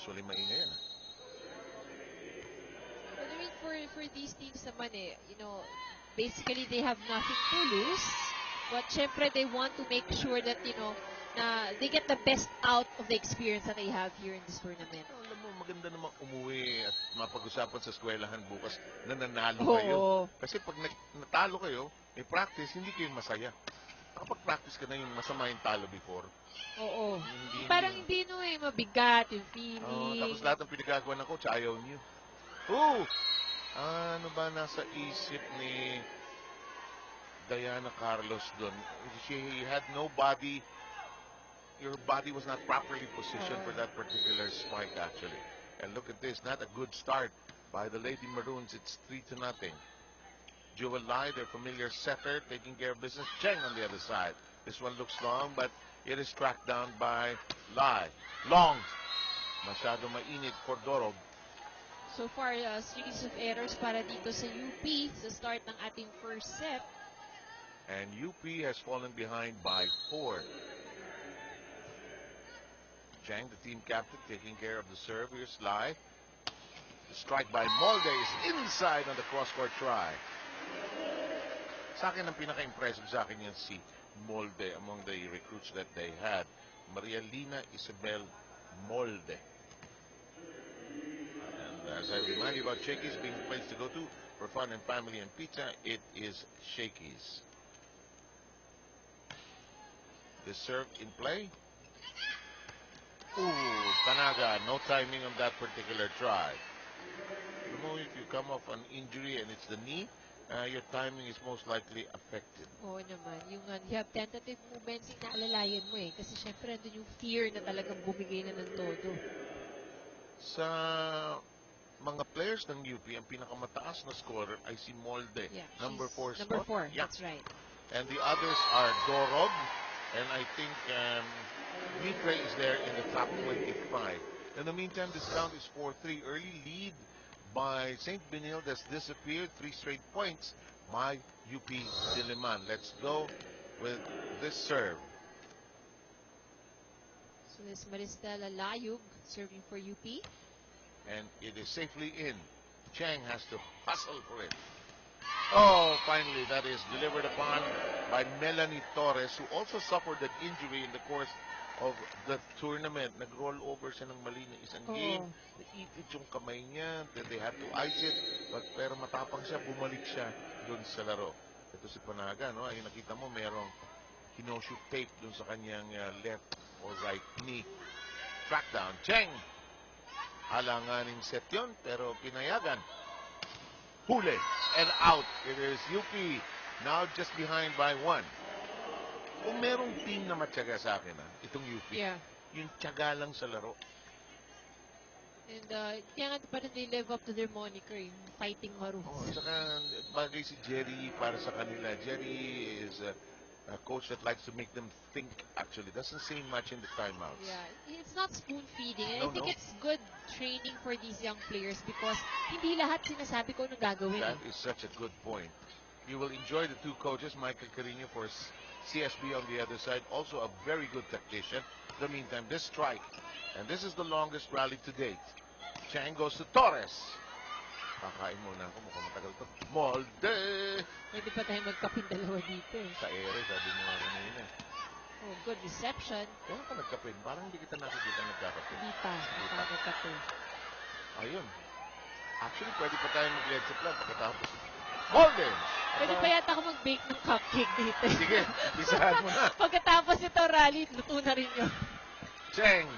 usually maingay yan. But I mean, for these teams naman you know, basically they have nothing to lose. But syempre, they want to make sure that, you know, na they get the best out of the experience that they have here in this tournament. Alam mo, maganda naman umuwi at mapag-usapan sa eskwelahan bukas na nanalo Oo. kayo. Kasi pag natalo kayo, may practice, hindi kayo masaya. Kapag practice ka na yung masama yung talo before. Oo. Hindi, Parang hindi mabigat yung feeling. Tapos lahat ng pinagagawa ng coach, ayaw niyo. Oh! Ano ba nasa isip ni Diana Carlos doon? She had no body. Your body was not properly positioned for that particular spike, actually. And look at this, not a good start by the Lady Maroons. It's 3-0. Jewel Lai, their familiar setter, taking care of business. Cheng on the other side. This one looks long, but it is tracked down by Lai. Long. Masyado mainit for Dorog. So far, series of errors para dito sa UP sa start ng ating first set. And UP has fallen behind by 4. Chang, the team captain, taking care of the serve. Here's Lai. The strike by Molde is inside on the cross-court try. Sa akin, ang pinaka-impressive sa akin yan si Molde among the recruits that they had. Maria Lina Isabel Molde. And as I remind you about Shakey's being the place to go to for fun and family and pizza, it is Shakey's. The serve in play. Ooh, Panaga, no timing on that particular try. You know, if you come off an injury and it's the knee, your timing is most likely affected. Oo naman. Yung you have tentative movements, inaalalayan mo Kasi syempre, nandun yung fear na talagang bumigay na ng todo. Sa mga players ng UP, ang pinakamataas na scorer ay si Molde. Yeah, number 4 number spot. 4, yeah. That's right. And the others are Dorog, and I think Mitre is there in the top 25. In the meantime, this count is 4-3. Early lead by St. Benilde has disappeared. 3 straight points by UP Diliman. Let's go with this serve. So this Maristela Layug serving for UP. And it is safely in. Chang has to hustle for it. Oh, finally, that is delivered upon by Melanie Torres, who also suffered an injury in the course of the tournament. Nag-roll over siya ng mali na isang game. Naipit yung kamay niya. They had to ice it. Pero matapang siya, bumalik siya dun sa laro. Ito si Panaga, no? Ay nakita mo, merong kinoshoot tape dun sa kanyang left or right knee. Track down. Cheng! Alanganing set yun, pero pinayagan. Huli and out. It is UP now just behind by 1. Kung merong team na matyaga sa akin, itong UP, yung tyaga lang sa laro. And kaya nga pa rin they live up to their moniker, yung fighting Maroons. Saka bagay si Jerry para sa kanila. Jerry is a coach that likes to make them think, actually. Doesn't say much in the timeouts. Yeah, it's not spoon-feeding. No, I think it's good training for these young players because hindi lahat sinasabi ko anong gagawin. That is such a good point. You will enjoy the two coaches, Michael Carino for CSB on the other side, also a very good tactician. In the meantime, this strike, and this is the longest rally to date. Chang goes to Torres. Kakain muna ako, mukhang matagal to. Molde! Pwede pa tayo magkapin dalawa dito Sa ere, sabi mo nga kanina. Oh, good reception. Kaya ka nagkapin? Parang hindi kita nakikita nagkakapin. Hindi pa nagkapin. Ayun. Actually, pwede pa tayo mag-let's plan pagkatapos. Molde! Pwede pa yata ako mag-bake ng cupcake dito. Sige, bisahan mo na. Pagkatapos ito rally, luto na rin yun. Cheng,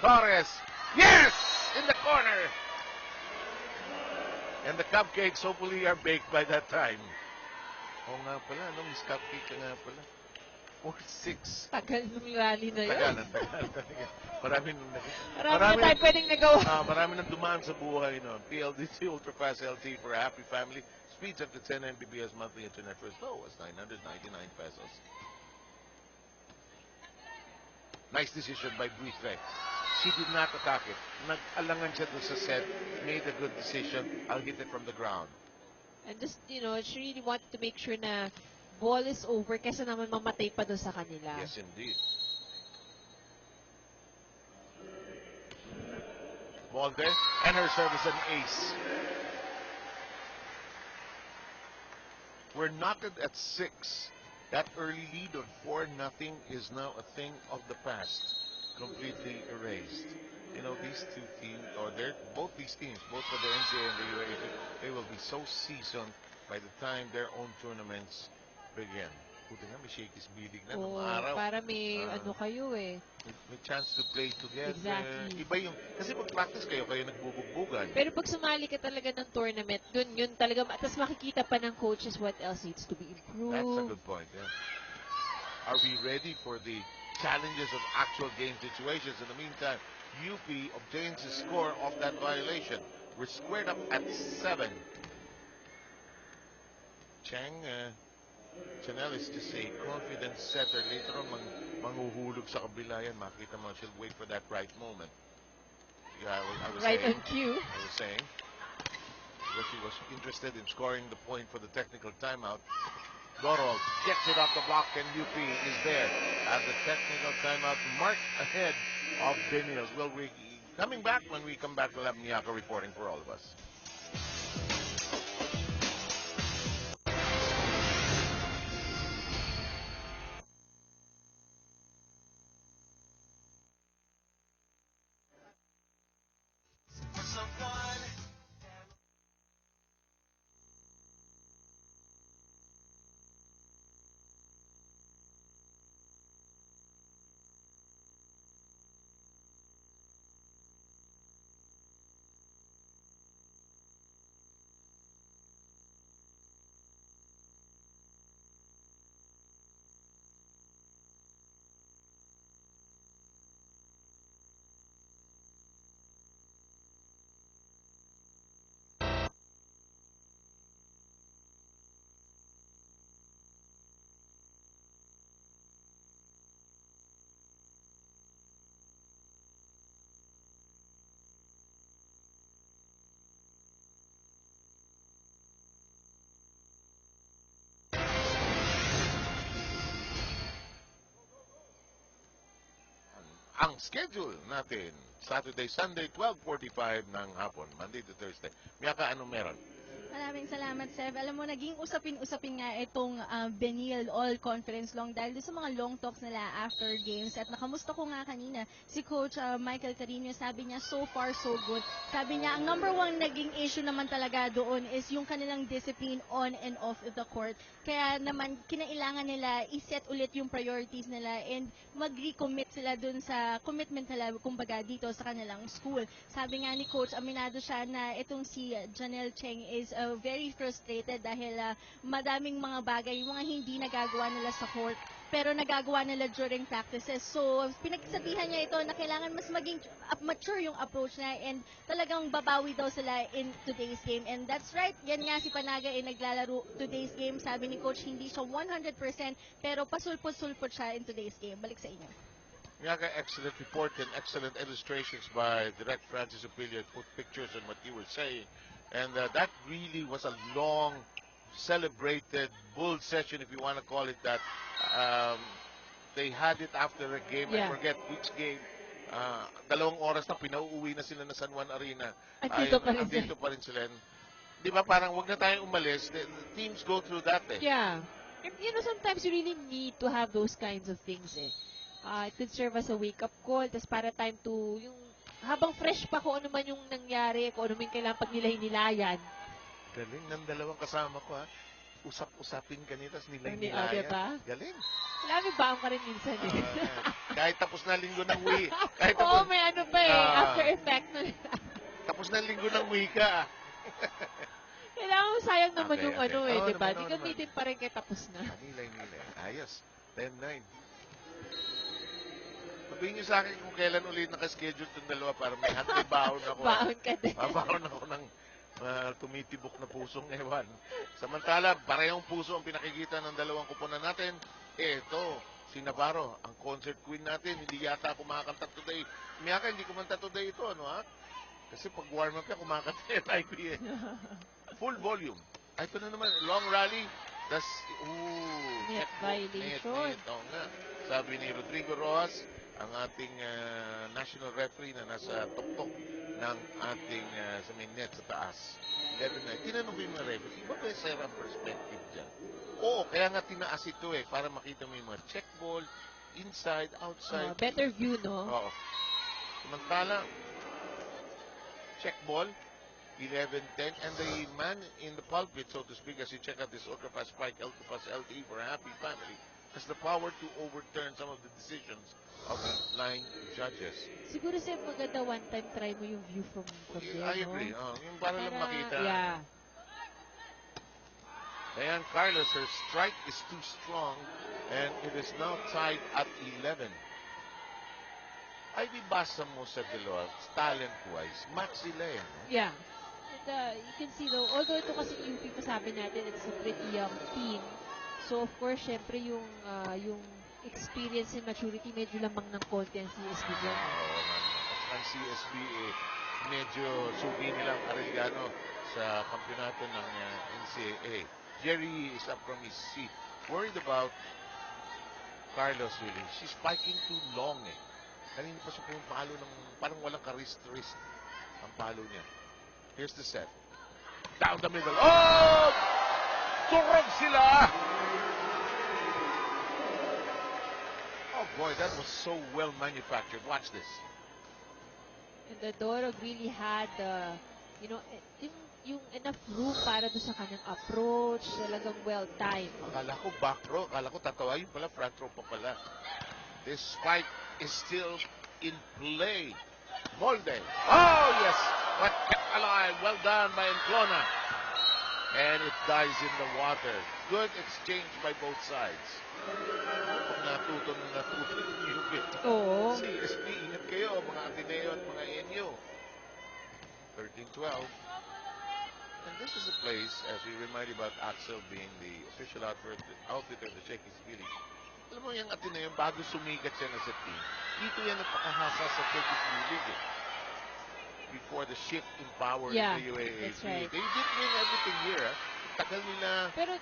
Torres, yes! In the corner! And the cupcakes hopefully are baked by that time. Oo nga pala, no? Miss Cupcake ka nga pala. 4-6. Tagal nung rally na yun. Tagal. Marami na tayo pwedeng nagawa. Marami nang dumaan sa buhay, no? PLDT Ultrafast LT for a happy family. Speeds up to 10 Mbps monthly internet for as low as 999 pesos. Nice decision by Buitre. She did not attack it. Nag-alangan siya doon sa set. Made a good decision. I'll hit it from the ground. And just, she really wanted to make sure na ball is over kaysa naman mamatay pa doon sa kanila. Yes, indeed. Ball there, and her serve is an ace. We're knotted at 6. That early lead of 4-0 is now a thing of the past, completely erased. You know, these two teams, or both these teams, both for the NCAA and the UAAP, they will be so seasoned by the time their own tournaments begin. Buti nga, may shakies bilig na nung araw. Para may ano kayo eh. May chance to play together. Exactly. Iba yung, kasi pag-practice kayo nagbubugbugan. Pero pag sumali ka talaga ng tournament, yun talaga, tapos makikita pa ng coaches what else needs to be improved. That's a good point, yeah. Are we ready for the challenges of actual game situations? In the meantime, UP obtains a score off that violation. We're squared up at 7. Chanel is just a confident setter. Later on, manghuhulog sa kabila yan. Makita mo, she'll wait for that right moment. Yeah, I was right saying, on cue. I was saying that she was interested in scoring the point for the technical timeout. Dorol gets it off the block, and UP is there at the technical timeout, marked ahead of Benils. Well, we're coming back. When we come back, we'll have Miyako reporting for all of us. Ang schedule natin, Saturday, Sunday, 12:45 ng hapon, Monday to Thursday. Miyaka, anong meron? Maraming salamat, Sev. Alam mo, naging usapin-usapin nga itong Benil All-Conference Long dahil sa mga long talks nila after games. At nakamusta ko nga kanina si Coach Michael Carino, sabi niya, so far so good. Sabi niya, ang number one naging issue naman talaga doon is yung kanilang discipline on and off the court. Kaya naman, kinailangan nila iset ulit yung priorities nila and mag-recommit sila doon sa commitment nila, kumbaga, dito sa kanilang school. Sabi nga ni Coach, aminado siya na itong si Janelle Cheng is very frustrated dahil madaming mga bagay, mga hindi nagagawa nila sa court, pero nagagawa nila during practices. So, pinagsabihan niya ito na kailangan mas maging mature yung approach niya and talagang babawi daw sila in today's game. And that's right, yan nga si Panaga ay naglalaro today's game. Sabi ni Coach, hindi siya 100%, pero pasulpot-sulpot siya in today's game. Balik sa inyo. Miyaka, excellent report and excellent illustrations by Direct Francis Opilio. Put pictures on what you were saying. And that really was a long, celebrated bull session, if you want to call it that. They had it after a game. Yeah. I forget which game. 2 oras na pinauuwi na sila na San Juan Arena. Andito pa rin Andito pa rin sila. Di ba parang wag na tayong umalis. The teams go through that eh. Yeah. And, sometimes you really need to have those kinds of things eh. It could serve as a wake-up call, tas para time to, yung habang fresh pa kung ano man yung nangyari, kung ano man kailangan pag nila hinilayan. Galing ng dalawang kasama ko ha. Usap-usapin ka nito, Diba? Galing. Alam ba ka rin minsan eh. Kahit tapos na linggo ng Oo, may ano pa eh, after effect na. Tapos na linggo ng wika. Kailangan mo sayang naman Okay, yung okay. ano eh, Oo, diba? naman, Di gamitin pa rin kaya tapos na. Nilay. Ayos. 10-9. Sabihin niyo sa akin kung kailan ulit nakaschedule itong dalawa para may baon ako. Baon ka din. Baon ako ng tumitibok na pusong ewan. Samantala, parehong puso ang pinakikita ng dalawang kupunan natin. Ito, si Navarro, ang concert queen natin. Hindi yata kumakanta today. Miyaka, hindi kumanta today ito, ano ha? Kasi pag warm up ka, kumakanta yung IP eh. Full volume. Ay, ito na naman, long rally. Das, Net violation. Net. Oo nga. Sabi ni Rodrigo Rojas, ang ating national referee na nasa tuktok ng ating sa may net sa taas. 11-9. Tinanong ko yung mga referee, iba ba yung sir ang perspective dyan? Oo, kaya nga tinaas ito para makita mo yung mga check ball, inside, outside. Better view, no? Oo. Samantala, check ball, 11-10, and the man in the pulpit, so to speak, as you check out this Ultrapass Spike, Ultrapass LTE for a happy family, has the power to overturn some of the decisions of the line judges. Siguro sir, maganda one time try mo yung view from there, I no? agree. Yung para lang makita. Yeah. Diane Carlos, her strike is too strong, and it is now tied at 11. Ay, di basa mo sa dalawa, talent-wise, match sila no? Yeah. And you can see though, although ito kasi UP pa sabi natin, it's a pretty young team. So of course, syempre yung experience and maturity medyo lamang ng konti ang CSB dyan. Oo, ang CSB medyo sugi nilang Arellano sa kampiyonato ng NCAA. Jerry is up from his seat. Worried about Carlos really. She's spiking too long Kanina pa siya pumapalo ng parang walang ka-wrist-wrist ang palo niya. Here's the set. Down the middle. Oh! Turog sila! Oh boy, that was so well manufactured. Watch this. And the Dorog really had, yung enough room para doon sa kanyang approach, talagang well-timed. Akala ko back row. Akala ko tatawa. Yun pala, front row pa pala. This spike is still in play. Molde. Oh, yes. But kept alive. Well done by Enclona. And it dies in the water. Good exchange by both sides. Kung natuto yung UP. Oo. CSB, ingat kayo, mga Ateneo at mga NU. 13-12. And this is a place, as we remind you about Axel being the official outfitter of the Czechis Village. Alam mo yung Ateneo, bago sumikat siya na sa team, dito yan nagpakahasa sa Czechis Village before the shift in power in the UAAP. That's right. They did win everything here. Tagal nila. Pero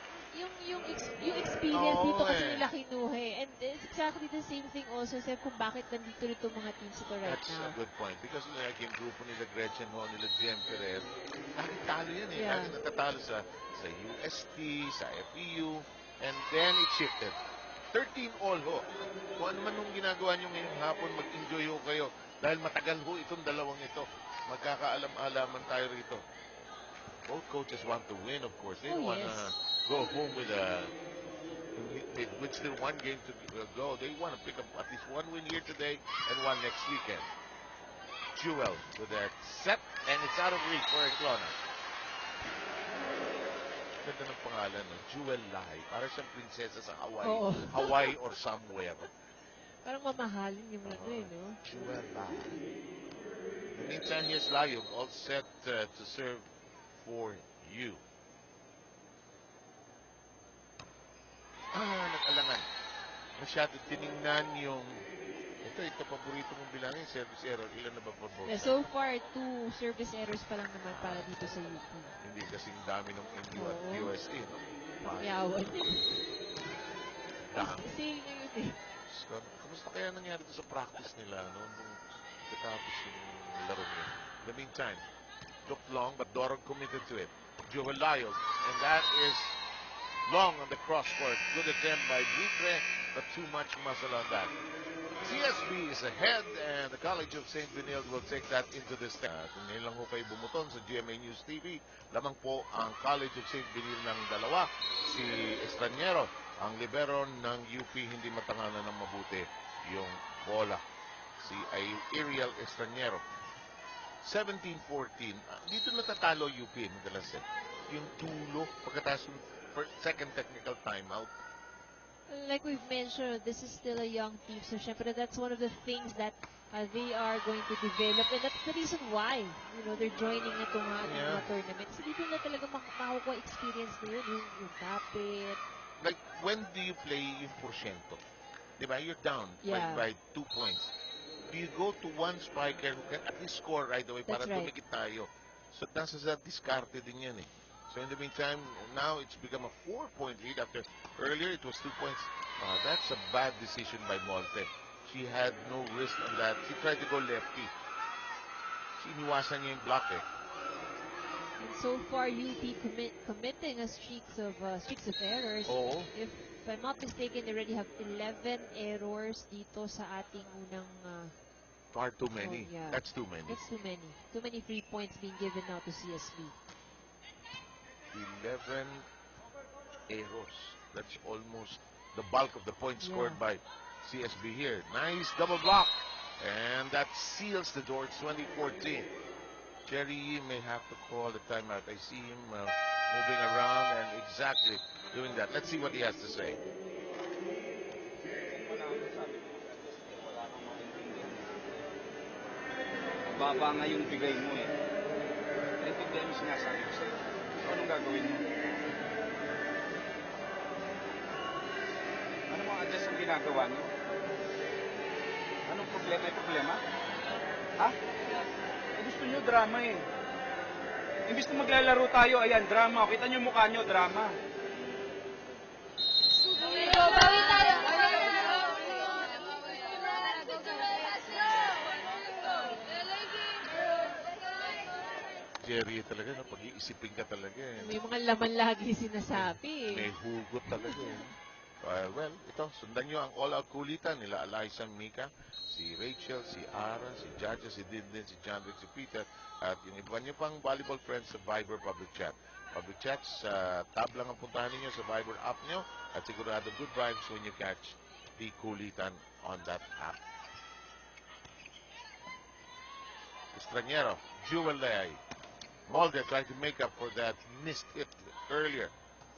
yung experience dito kasi nila kinuha And it's exactly the same thing also sa kung bakit nandito rito mga teams ito right That's now. That's a good point. Because like yung grupo nila Gretchen Ho, nila Jem Ferrer, lagi talo yan Yeah. Lagi natatalo sa UST, sa FEU, and then it shifted. 13 all ho. Kung ano man nung ginagawa nyo ngayong hapon, mag-enjoy ho kayo. Dahil matagal ho itong dalawang ito. Magkakaalam-alaman tayo rito. Both coaches want to win, of course. They don't want to go home with still one game to go. They want to pick up at least one win here today and one next weekend. Jewel with that set, and it's out of reach for Enclona. Ganda ng pangalan, no? Jewel Lai. Para siyang prinsesa sa Hawaii. Oo. Hawaii or somewhere. Parang mamahalin yung no? Jewel Lai. In the meantime, here's Layog, all set to serve for you. Nag-alangan. Masyado tiningnan yung ito paborito mong bilangin, service error. Ilan na ba po? Yeah, so far, 2 service errors pa lang naman para dito sa UP. Hindi kasing dami ng NU at UST, no? Yawan. Dami. Kasi ngayon Kamusta kaya nangyari ito sa practice nila, no? Nung katapos yung laro niya. In the meantime, looked long, but Dorog committed to it. Joel Layog, and that is long on the cross-court. Good attempt by Buitre, but too much muscle on that. CSB is ahead, and the College of St. Benilde will take that into the stand. Kung ngayon lang ho kayo bumuton sa GMA News TV, lamang po ang College of St. Benilde ng dalawa, si Estraniero. Ang libero ng UP hindi matanganan ng mabuti yung bola. Si Ariel Estraniero. 17-14. Dito natatalo UP madalas yung dulo pagkatapos ng second technical timeout. like we've mentioned, this is still a young team. So, syempre, that's one of the things that they are going to develop. And that's the reason why, they're joining na itong mga tournament. So, dito na talaga makukuha experience na yun, yung kapit. Like, when do you play yung porsyento? Diba? You're down by 2 points. Do you go to one spiker who can at least score right away para dumikit tayo? So, nasa sa diskarte din yan So, in the meantime, now it's become a 4-point lead after earlier it was 2 points. That's a bad decision by Molte. She had no risk on that. She tried to go lefty. Kasi iniwasan niya yung block eh. And so far, UP committing streaks of errors. Oo. If I'm not mistaken, they already have 11 errors dito sa ating unang. Far too many. Yeah. That's too many. That's too many. Too many free points being given now to CSB. 11 errors. That's almost the bulk of the points scored by CSB here. Nice double block. And that seals the door. It's 2014. Jerry Yee may have to call the timeout. I see him moving around and exactly doing that. Let's see what he has to say. Baba nga yung bigay mo eh. Naintindihan mo sinasabi ko sa'yo. So, anong gagawin mo? Ano mga adjust ang ginagawa niyo? Anong problema? May problema? Ha? Gusto niyo drama eh. Imbis na maglalaro tayo, ayan, drama. Kita niyo mukha niyo, drama. Bawi tayo! Jerry talaga, no? Pag-iisipin ka talaga eh. May mga laman lagi sinasabi. May hugot talaga eh. Well, ito, sundan nyo ang all-out kulitan nila Eliza, Mika, si Rachel, si Ara, si Jaja, si Dindin, si John Rick, si Peter, at yung iba nyo pang volleyball friends sa Viber Public Chat. Public Chat, sa tab lang ang puntahan ninyo sa Viber app nyo, at sigurado good vibes when you catch the kulitan on that app. Estrangero, Jewel Lay. Molde trying to make up for that missed hit earlier.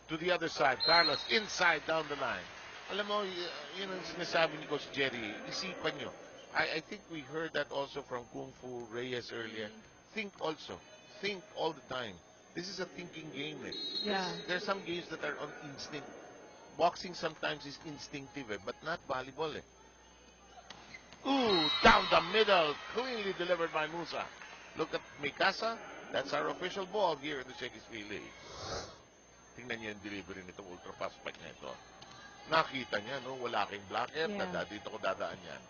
To the other side, Carlos inside down the line. Alam mo, yun ang sinasabi ni Coach Jerry, isipan nyo. I think we heard that also from Kung Fu Reyes earlier. Think also. Think all the time. This is a thinking game. Eh. Yeah. There's some games that are on instinct. Boxing sometimes is instinctive, but not volleyball. Ooh, down the middle. Cleanly delivered by Musa. Look at Mikasa. That's our official ball here in the Shakey's League. Tingnan niyo yung delivery nitong ultra fast spike na ito. Nakita niya, no? Wala kang blocker. Yeah. Dito ko dadaan yan.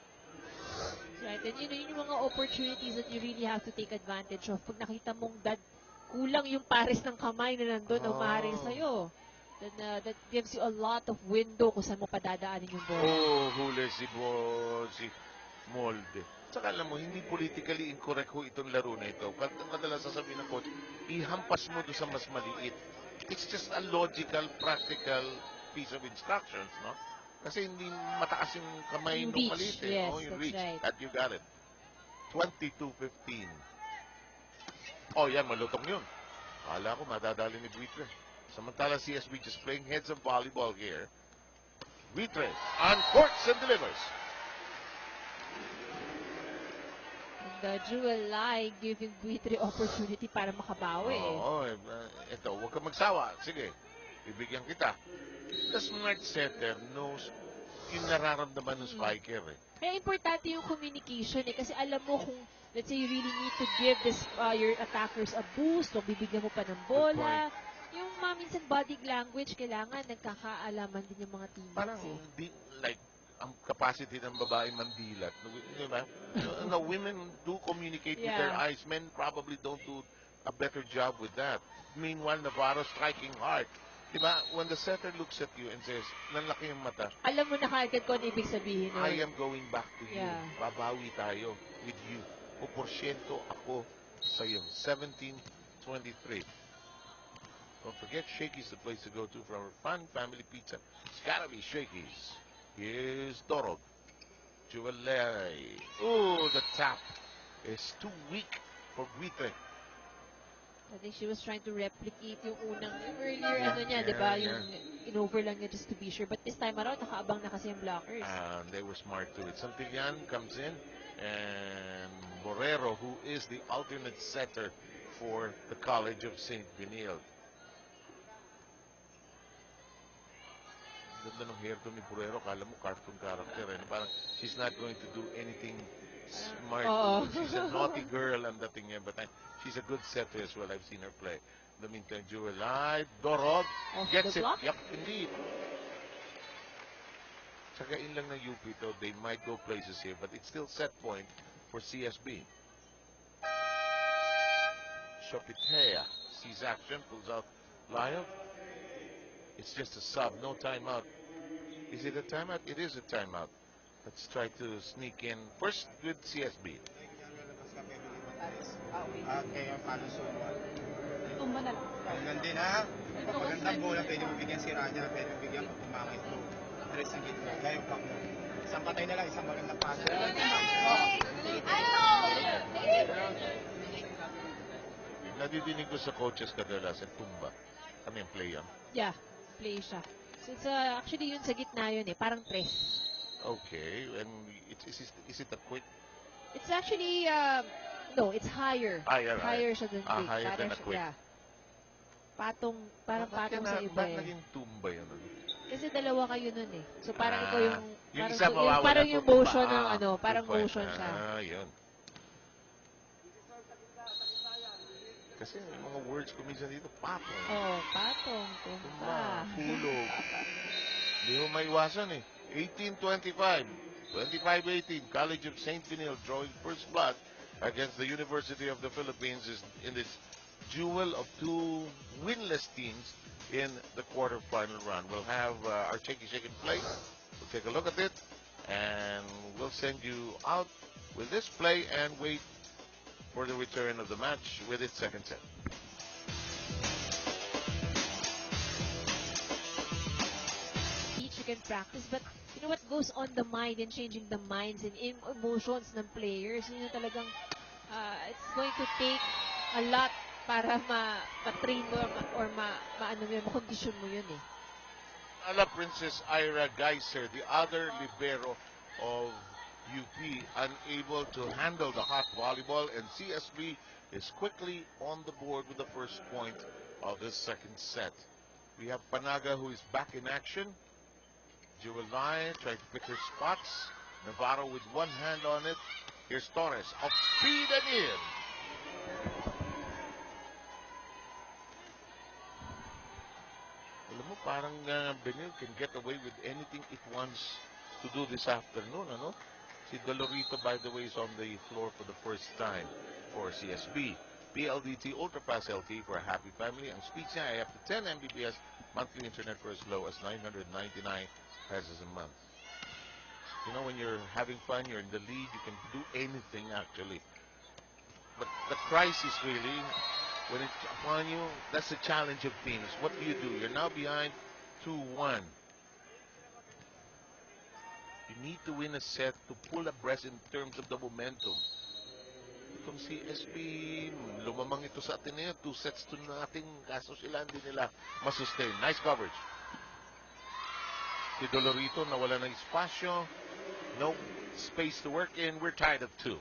Right, and yun yung mga opportunities that you really have to take advantage of. Pag nakita mong kulang yung pares ng kamay na nandun na umaharing sa'yo, then that gives you a lot of window kung saan mo padadaanin yung bola. Oh, huli si Molde. Saka alam mo, hindi politically incorrect ho itong laro na ito. Madalas sasabihin ng coach, ihampas mo doon sa mas maliit. It's just a logical, practical piece of instructions, no? Kasi hindi mataas yung kamay Yung nung reach, maliit. yes, Yung that's reach. right. That you got it. 22-15. Oh, yan, malutong yun. Akala ko, madadali ni Buitre. Samantala, CSB just playing heads of volleyball here. Buitre uncorks and delivers. And Jewel Lai giving Buitre opportunity para makabawi. Oo, ito, huwag kang magsawa. Sige, bibigyan kita. The smart setter knows yung nararamdaman ng spiker eh. Kaya importante yung communication eh. Kasi alam mo kung, let's say, you really need to give your attackers a boost o bibigyan mo pa ng bola. Yung minsan body language, kailangan nagkakaalaman din yung mga teammates. Parang, like, ang capacity ng babae mandilat. Di ba? No, women do communicate with their eyes. Men probably don't do a better job with that. Meanwhile, Navarro striking hard. Di ba? When the setter looks at you and says, nanlaki yung mata, alam mo na kagad kung ano ibig sabihin. I am going back to you. Yeah. Babawi tayo with you. O porsyento ako sa'yo. 17-23. Don't forget, Shakey's the place to go to for our fun family pizza. It's gotta be Shakey's. Here's Dorog. Juvelay. Oh, the tap is too weak for Buitre. I think she was trying to replicate yung earlier niya, di ba? Yung in-over lang niya just to be sure. But this time around, nakaabang na kasi yung blockers. And they were smart to it. Santillán comes in, and Borrero, who is the alternate setter for the College of St. Benilde. Ganda ng hair to ni Borrero, kala mo cartoon character. Eh. Parang she's not going to do anything smart. She's a naughty girl ang dating niya. But she's a good setter as well. I've seen her play. In the meantime, Jewel Lai, Dorog, gets it. Yep, indeed. Sagain lang ng UP to. They might go places here, but it's still set point for CSB. Shopitea sees action, pulls out Lyle. It's just a sub, no timeout. Is it a timeout? It is a timeout. Let's try to sneak in first with CSB. Kaya paano suwan? Tumba na lang. Ganun din ha. Pag magandang bola, pwede mo bigyan si Raja, pwede mo bigyan pag pumangit mo. Tres ang gitna, gaya pa mo. Isang patay na lang, isang magandang paso. Nadidinig ko sa coaches kadalasan, tumba. Ano yung play yan? Yeah, play siya. So it's actually yun sa gitna yun eh, parang tres. Okay, and is it a quick? It's actually, no, it's higher. Higher, Higher siya than quick. higher than a Parang quick. Yeah. Patong, parang patong sa iba Ba't eh. naging tumba yun? Ano? Kasi dalawa kayo nun eh. So parang ikaw yung, yung parang, isa mawawala, parang yung tutumba. motion ng ano, parang Good point. motion siya. Yun. Kasi yung mga words ko minsan dito, patong. Oh, patong, tumba. Tumba, hulog. Hindi mo maiwasan eh. 18-25. 25-18. College of St. Benil drawing first blood against the University of the Philippines is in this duel of two winless teams in the quarterfinal run. We'll have our Checky Chicken play. We'll take a look at it and we'll send you out with this play and wait for the return of the match with its second set. You can practice, but you know what goes on the mind and changing the minds and emotions ng players, yun yung talagang it's going to take a lot para ma-train mo or ma-ano mo yun, makondisyon mo yun eh. Ala Princess Ira Geiser, the other libero of UP, unable to handle the hot volleyball, and CSB is quickly on the board with the first point of this second set. We have Panaga, who is back in action. Jewel Nye trying to pick her spots. Navarro with one hand on it. Here's Torres, off speed and in. Alam mo, parang Benil can get away with anything it wants to do this afternoon, ano? Si Dolorito, by the way, is on the floor for the first time for CSB. PLDT Ultrafast LTE for a happy family. Ang speeds niya ay up to 10 Mbps, monthly internet for as low as 999 pesos a month. You know, when you're having fun, you're in the lead, you can do anything actually. But the crisis really, when it's upon you, that's the challenge of teams. What do? You're now behind 2-1. You need to win a set to pull abreast in terms of the momentum. Itong CSB, lumamang ito sa atin ngayon, 2 sets to natin, kaso sila hindi nila masustain. Nice coverage. Si Dolorito nawala ng espasyo, no space to work in, we're tied at 2.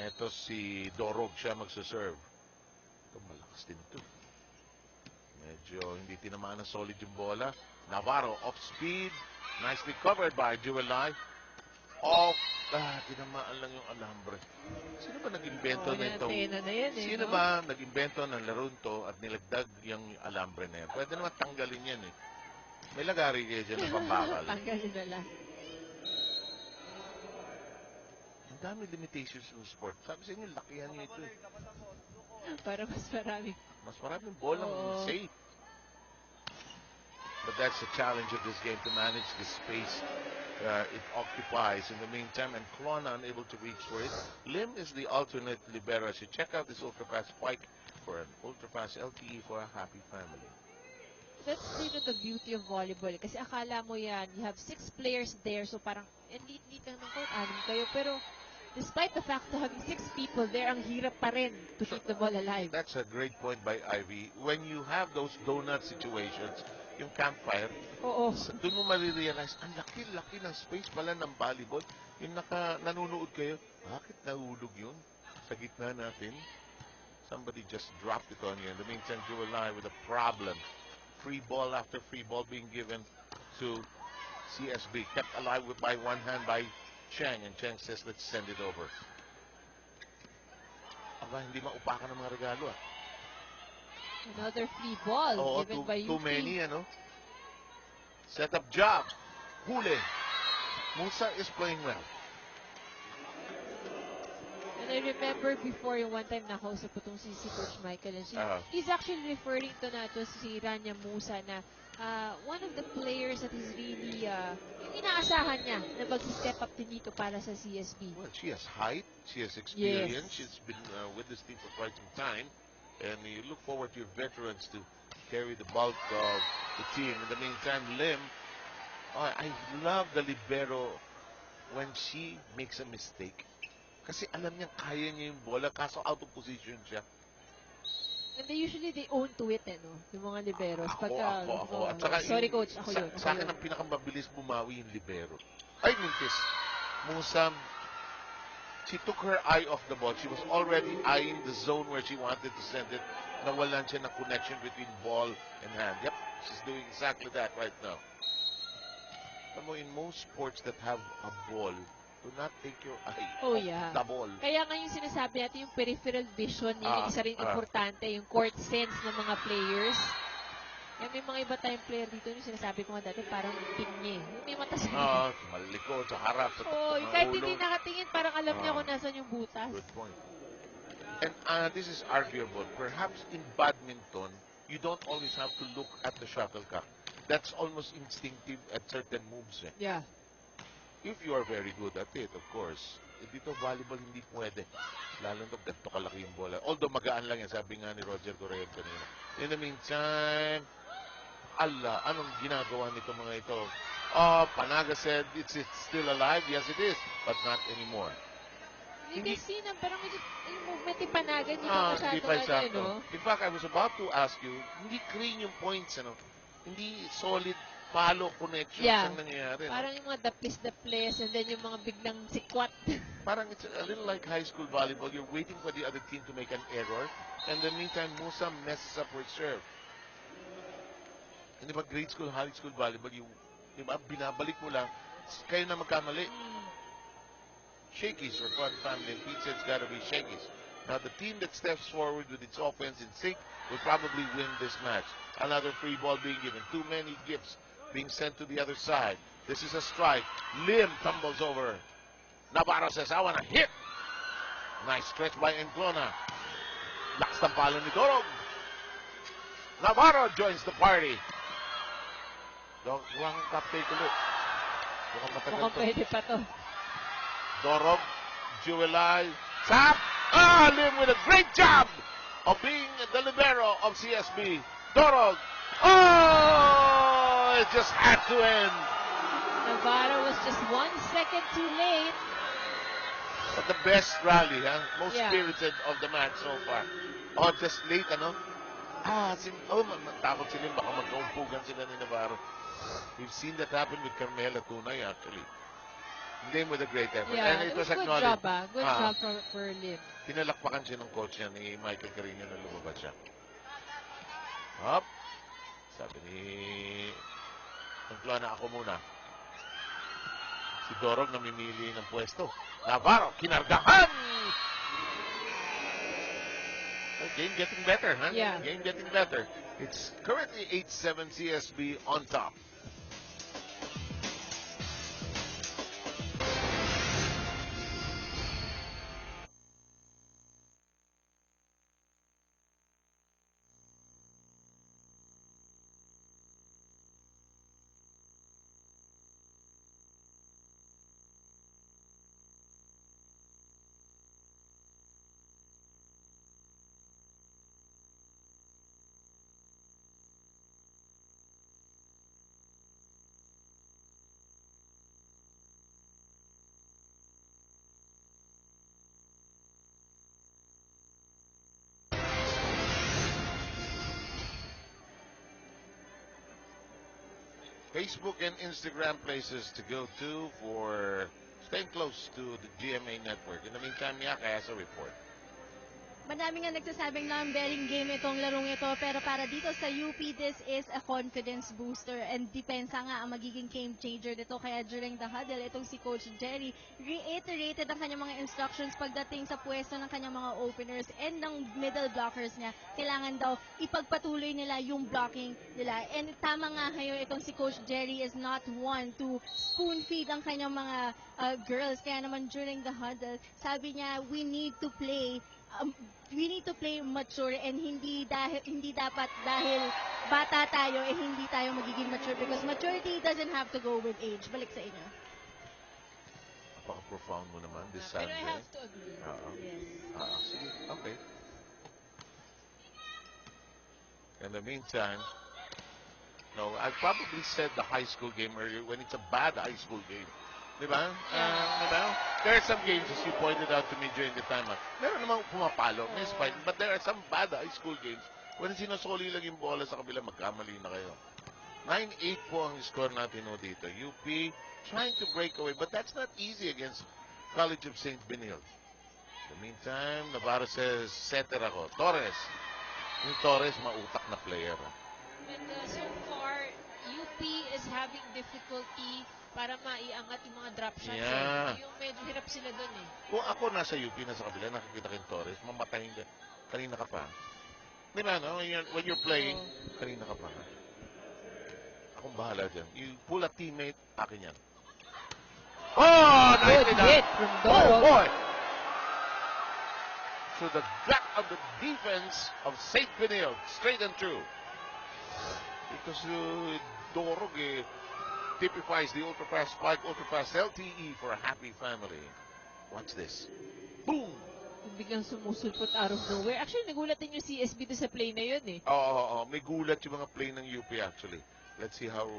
Eto si Dorog siya magsaserve. Ito malakas din ito. Medyo hindi tinamaan ng solid yung bola. Navarro off speed, nicely covered by Jewel Nye. Off, tinamaan lang yung alambre. Sino ba nag-imbento na ito? Sino ba nag-imbento ng laro to at nilagdag yung alambre na yan? Pwede naman tanggalin yan eh. May lagari kayo dyan ng pambakal. Tanggalin na lang. Ang dami limitations ng sport. Sabi sa inyo, lakihan nyo ito eh. Para mas marami. Mas maraming bolang safe. But that's the challenge of this game, to manage the space it occupies in the meantime, and Klona unable to reach for it. Lim is the alternate libero. As you check out this ultrafast spike for an ultrafast LTE for a happy family. That's the beauty of volleyball. Kasi akala mo yan, you have 6 players there, so parang, lit-lit lang ng court, 6 kayo. Pero, despite the fact of having 6 people there, ang hirap pa rin to keep the ball alive. That's a great point by Ivy. When you have those donut situations, yung campfire, Oo. doon mo marirealize, ang laki-laki ng space pala ng volleyball. Yung nanonood kayo, bakit nahulog yun sa gitna natin? Somebody just dropped it on you. In the meantime, Jewel Nye with a problem. Free ball after free ball being given to CSB. Kept alive by one hand by Cheng, and Cheng says, let's send it over. Aba, hindi maupakan ng mga regalo ah. Another free ball given by too UP. many, ano? Set up job. Huli. Musa is playing well. I remember before yung one time nakausap ko tong si Coach Michael and he's actually referring to na to si Rania Musa na one of the players that is really yung inaasahan niya na mag-step up din dito para sa CSB. Well, she has height, she has experience, Yes. she's been with this team for quite some time, and you look forward to your veterans to carry the bulk of the team. In the meantime, Lim, I love the libero when she makes a mistake. Kasi alam niya kaya niya yung bola, kaso out of position siya. And they own to it, no? Yung mga liberos. Ako. At saka sorry, yung- Coach. Ako yun. Sa akin, ang pinakamabilis bumawi yung libero. Ay, mintis. Musam, she took her eye off the ball. She was already eyeing the zone where she wanted to send it. Nawalan siya ng connection between ball and hand. Yep, she's doing exactly that right now. Alam mo, in most sports that have a ball, do not take your eye off the ball. Kaya nga yung sinasabi natin, yung peripheral vision, yung isa rin importante, yung court sense ng mga players. Kaya may mga iba tayong player dito, yung sinasabi ko nga dati, parang pingi. May mata sa Malikod, sa harap, sa kahit hindi nakatingin, parang alam niya kung nasan yung butas. Good point. And this is arguable. Perhaps in badminton, you don't always have to look at the shuttlecock. That's almost instinctive at certain moves. Yeah. If you are very good at it, of course. Dito, volleyball, hindi pwede. Lalo na ganito kalaki yung bola. Although magaan lang yan, sabi nga ni Roger Correa kanina. In the meantime, anong ginagawa nito mga ito? Panaga said, it's still alive. Yes, it is. But not anymore. Hindi kasi na parang yung movement ni Panaga, hindi pa masyado no? In fact, I was about to ask you, hindi clean yung points, Hindi solid follow connections ang nangyayari. Parang yung mga daplis and then yung mga biglang sikwat. Parang it's a little like high school volleyball. You're waiting for the other team to make an error, and in the meantime, Musa messes up her serve. And diba, grade school, high school volleyball, diba, binabalik mo lang, kayo na magkamali. Shakies or Fun Family, and Pete said it's gotta be Shakies. Now, the team that steps forward with its offense in sync will probably win this match. Another free ball being given. Too many gifts being sent to the other side. This is a strike. Lim tumbles over. Navarro says, I want to hit. Nice stretch by Enclona. Lakas ng palo ni Dorog. Navarro joins the party. Huwag kang take a look. Mukhang pwede pa to. Dorog, Jewelai, tap. Lim with a great job of being the libero of CSB. Dorog. It just had to end. Navarro was just 1 second too late. But the best rally, most spirited of the match so far. Just late, takot sila, baka magkaumpugan sila ni Navarro. We've seen that happen with Carmela Tunay, actually. Lim with a great effort. Yeah, And it was good acknowledged. job, Good job for Lim. Pinalakpakan siya ng coach niya ni Michael Carino na lumabas siya. Up. Sabi ni Enclona, ako muna. Si Dorog namimili ng pwesto. Navarro, kinargahan! Game getting better, Yeah. Game getting better. It's currently 8-7 CSB on top. Facebook and Instagram places to go to for staying close to the GMA network. In the meantime, Yaka has a report. Madami nga nagsasabing non-bearing game itong larong ito, pero para dito sa UP, this is a confidence booster and depensa nga ang magiging game changer nito. Kaya during the huddle, itong si Coach Jerry reiterated ang kanyang mga instructions pagdating sa pwesto ng kanyang mga openers and ng middle blockers niya. Kailangan daw ipagpatuloy nila yung blocking nila. And tama nga ngayon, itong si Coach Jerry is not one to spoon feed ang kanyang mga girls. Kaya naman during the huddle, sabi niya, we need to play mature and hindi dapat dahil bata tayo hindi tayo magiging mature because maturity doesn't have to go with age. Balik sa inyo. Napaka-profound mo naman this Pero Sunday. I have to agree. Yes. Sige, okay. In the meantime, no, I probably said the high school game earlier when it's a bad high school game. Diba? Diba? There are some games, as you pointed out to me during the timeout, meron namang pumapalo, may spike, but there are some bad high school games when sinusoli lang yung bola sa kabila, magkamali na kayo. 9-8 po ang score natin o dito. UP trying to break away, but that's not easy against College of St. Benilde. In the meantime, Navarro says, setter ako. Torres. Yung Torres, mautak na player. And so far, UP is having difficulty para maiangat yung mga drop shots. Yeah. Yung medyo hirap sila doon eh. Kung ako nasa UP, nasa kabila, nakikita ko yung Torres, mamatayin ka. Kanina ka pa. Di ba, no? When you're playing, kanina ka pa. Akong bahala dyan. You pull a teammate, akin yan. Oh! Good hit from Doro. Oh, boy! To the gut of the defense of St. Benilde. Straight and true. Because Dorog typifies the ultra-fast spike, ultra-fast LTE for a happy family. Watch this. Boom! Biglang sumusulpot out of nowhere. Actually, nagulat din yung CSB doon sa play na yun eh. Oo. May gulat yung mga play ng UP actually. Let's see how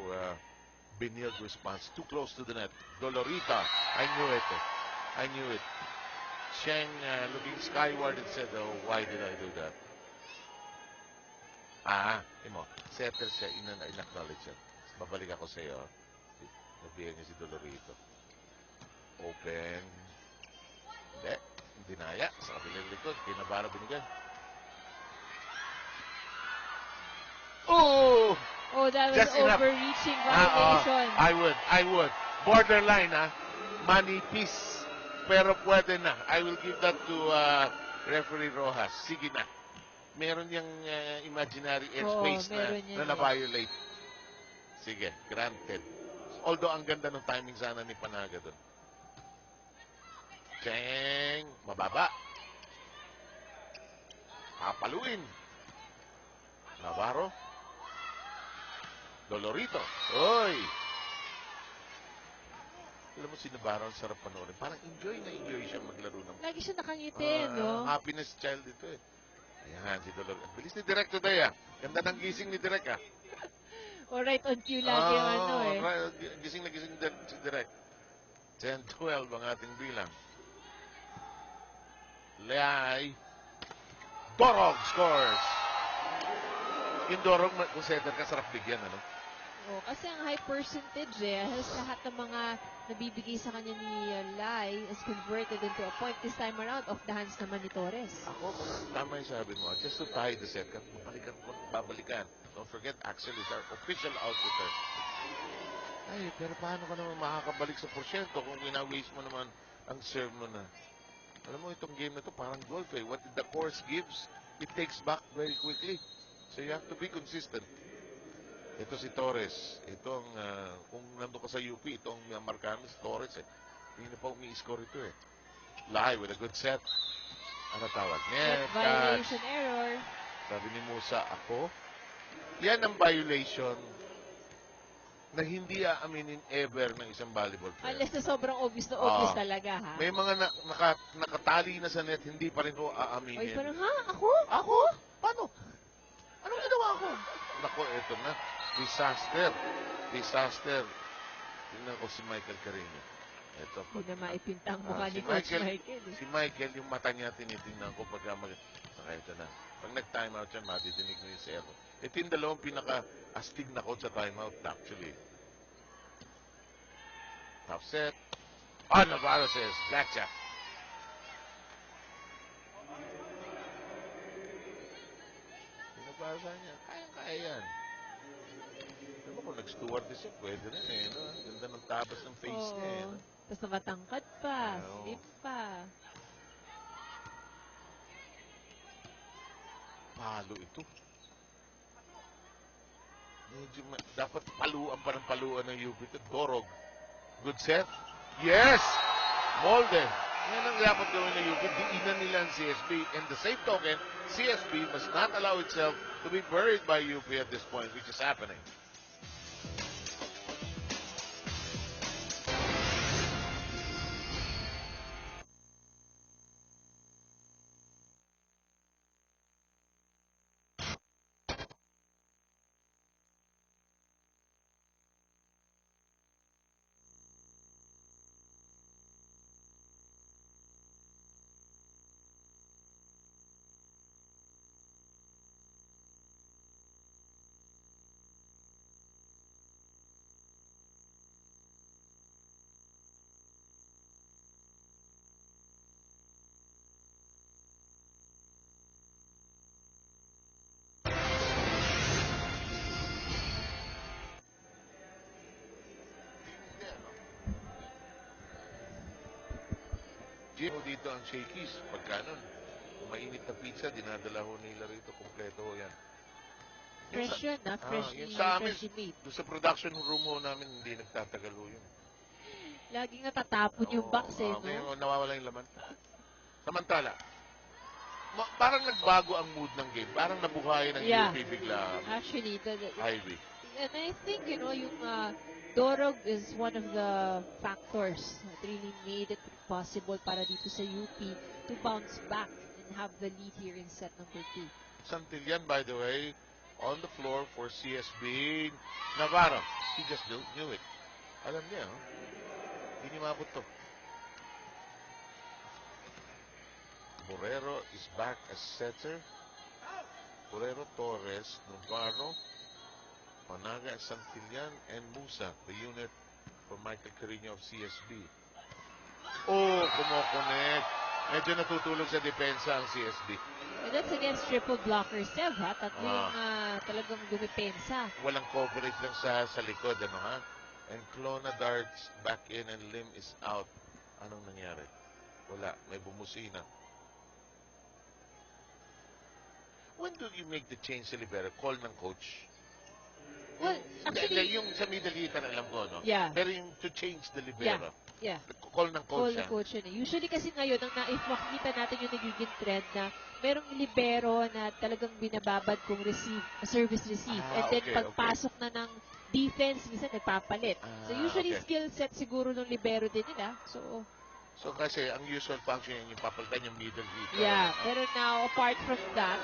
Benilde responds. Too close to the net. Dolorita. I knew it. Cheng looking skyward and said, oh, why did I do that? Setter siya, in-acknowledge siya. Babalik ako sa iyo. Nabihan niya si Dolorito. Open. Hindi. Dinaya. Sa kabilang likod. Kinabara binigay. Oh! Oh, that was Just enough. overreaching violation. I would. Borderline, manipis. Pero pwede na. I will give that to referee Rojas. Sige na. Meron yung imaginary airspace na na-violate. Sige, granted. Although ang ganda ng timing sana ni Panaga doon. Cheng, mababa. Hapaluin. Navarro. Dolorito. Oy! Alam mo si Navarro, ang sarap panoorin. Parang enjoy siya maglaro ng... Lagi siya nakangiti, no? Happiness child ito eh. Ayan, si Dolorito. Bilis ni Direk today Ganda ng gising ni Direk O right on cue lagi yung ano eh. Gising na gising si Direk. 10-12 ang ating bilang. Leay. Dorog scores! Yung Dorog, kung setter ka, sarap bigyan, ano? Oh, kasi ang high percentage halos lahat ng mga nabibigay sa kanya ni Lai is converted into a point this time around off the hands naman ni Torres. Ako, tama yung sabi mo. Just to tie the set, babalikan. Don't forget, Axel is our official outfitter. Ay, pero paano ka naman makakabalik sa porsyento kung wina-waste mo naman ang serve mo na? Alam mo, itong game na to parang golf eh. What the course gives, it takes back very quickly. So you have to be consistent. Ito si Torres. Ito ang, kung nandun ka sa UP, ito ang markahan si Torres eh. Hindi na pa umi-score ito eh. Lai with a good set. Ano tawag? Net violation error. Sabi ni Musa, ako? Yan ang violation na hindi aaminin ever ng isang volleyball player. Unless na sobrang obvious na obvious talaga, ha? May mga nakatali na sa net, hindi pa rin ko aaminin. Oy, parang, ha? Ako? Ako? Paano? Anong ginawa ko? Nako, eto na. Disaster. Tingnan ko si Michael Carino. Ito. Hindi na maipinta ang mukha ni Coach Michael. Si Michael, yung mata niya tinitingnan ko pagka saka ito na. Pag nag-timeout siya, madidinig mo yung zero. Ito yung dalawang pinaka-astig na coach sa timeout, actually. Top set. Navarro says, blackjack. Lampasan niya. Kaya yan. Diba kung nag-stewardess siya, pwede rin eh. No? Ganda ng tabas ng face niya eh. No? Tapos namatangkad pa, Oo. slim pa. Palo ito. Medyo dapat paluan pa ng paluan ng UP ito. Dorog. Good set. Yes! Molden. Yan ang dapat gawin ng UP. Diinan nila ang CSB. And the same token, CSB must not allow itself to be buried by UP at this point, which is happening. Gino dito ang shakies. Pagka nun, kung mainit na pizza, dinadala ho nila rito. Kompleto ho yan. Fresh yun, ha? Freshly, yung sa amin, freshly made. doon sa production room ho namin, hindi nagtatagal ho yun. Laging natatapon yung box eh, May no? nawawala yung laman. Samantala, parang nagbago ang mood ng game. Parang nabuhayan ng Yeah. UP bigla. Actually, Ivy. and I think, yung Dorog is one of the factors that really made it possible para dito sa UP to bounce back and have the lead here in set number 2. Santillan, by the way, on the floor for CSB. Navarro, he just knew it. Alam niya, oh. Hindi niya mabot to. Borrero is back as setter. Borrero, Torres, Navarro, Panaga, Santillan, and Musa, the unit for Michael Carino of CSB. Oh, kumokonek. Medyo natutulog sa depensa ang CSB. And that's against triple blocker Sev, ha? Tatlo yung talagang dumipensa. Walang coverage lang sa likod, ano ha? And Clona darts back in and Lim is out. Anong nangyari? Wala. May bumusina. When do you make the change sa libero? Call ng coach? Well, actually, Yung sa middle heater, alam ko, no? Yeah. Pero yung to change the libero, yeah. call ng Call coach the yan. coach yun eh. Usually kasi ngayon, if makikita natin yung nagiging trend na merong libero na talagang binababad kung service receive. Ah, And then okay, pagpasok na ng defense, minsan nagpapalit. So Ah, usually okay. skill set siguro ng libero din nila. So kasi ang usual function yan, yung papalitan yung middle heater. Yeah. Pero now, apart from that,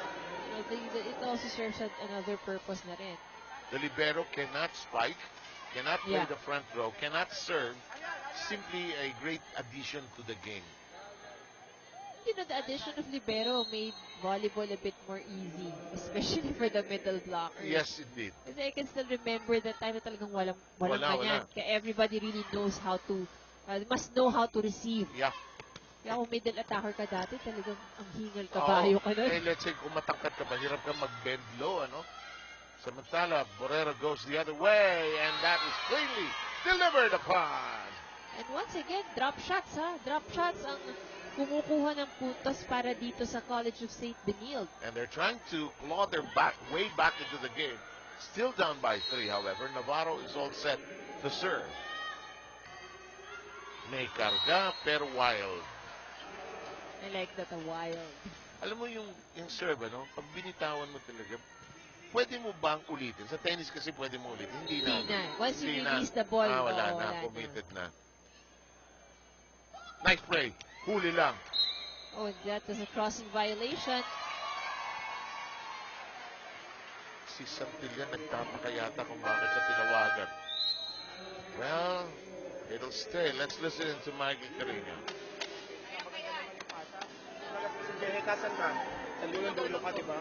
it also serves another purpose na rin. The libero cannot spike, cannot play Yeah. the front row, cannot serve. Simply a great addition to the game. The addition of libero made volleyball a bit more easy, especially for the middle blockers. Yes, indeed. Kasi I can still remember that time na talagang walang Wala. ganyan. Kaya everybody really knows how to, must know how to receive. Yeah. Kaya kung middle attacker ka dati, talagang ang hingal kabayo ka nun. Let's say, kung matangkad ka, mahirap ka mag-bend low, ano? Samantala, Borrero goes the other way, and that is cleanly delivered upon. And once again, drop shots, ha? Drop shots ang kumukuha ng puntos para dito sa College of St. Benilde. And they're trying to claw their way back into the game. Still down by 3, however. Navarro is all set to serve. May karga, pero wild. I like that, a wild. Alam mo yung serve, ano? Pag binitawan mo talaga, pwede mo bang ulitin? Sa tennis kasi pwede mo ulitin. Hindi na. Hindi na. Once you Hindi na. release the ball, wala oo, na. wala Committed na. Nice play. Huli lang. Oh, that was a crossing violation. Si Santillan nagtapaka yata kung bakit sa tinawagan. Well, it'll stay. Let's listen to Michael Carino. Si Janet, nasan ka? Sa dulo ka, di ba?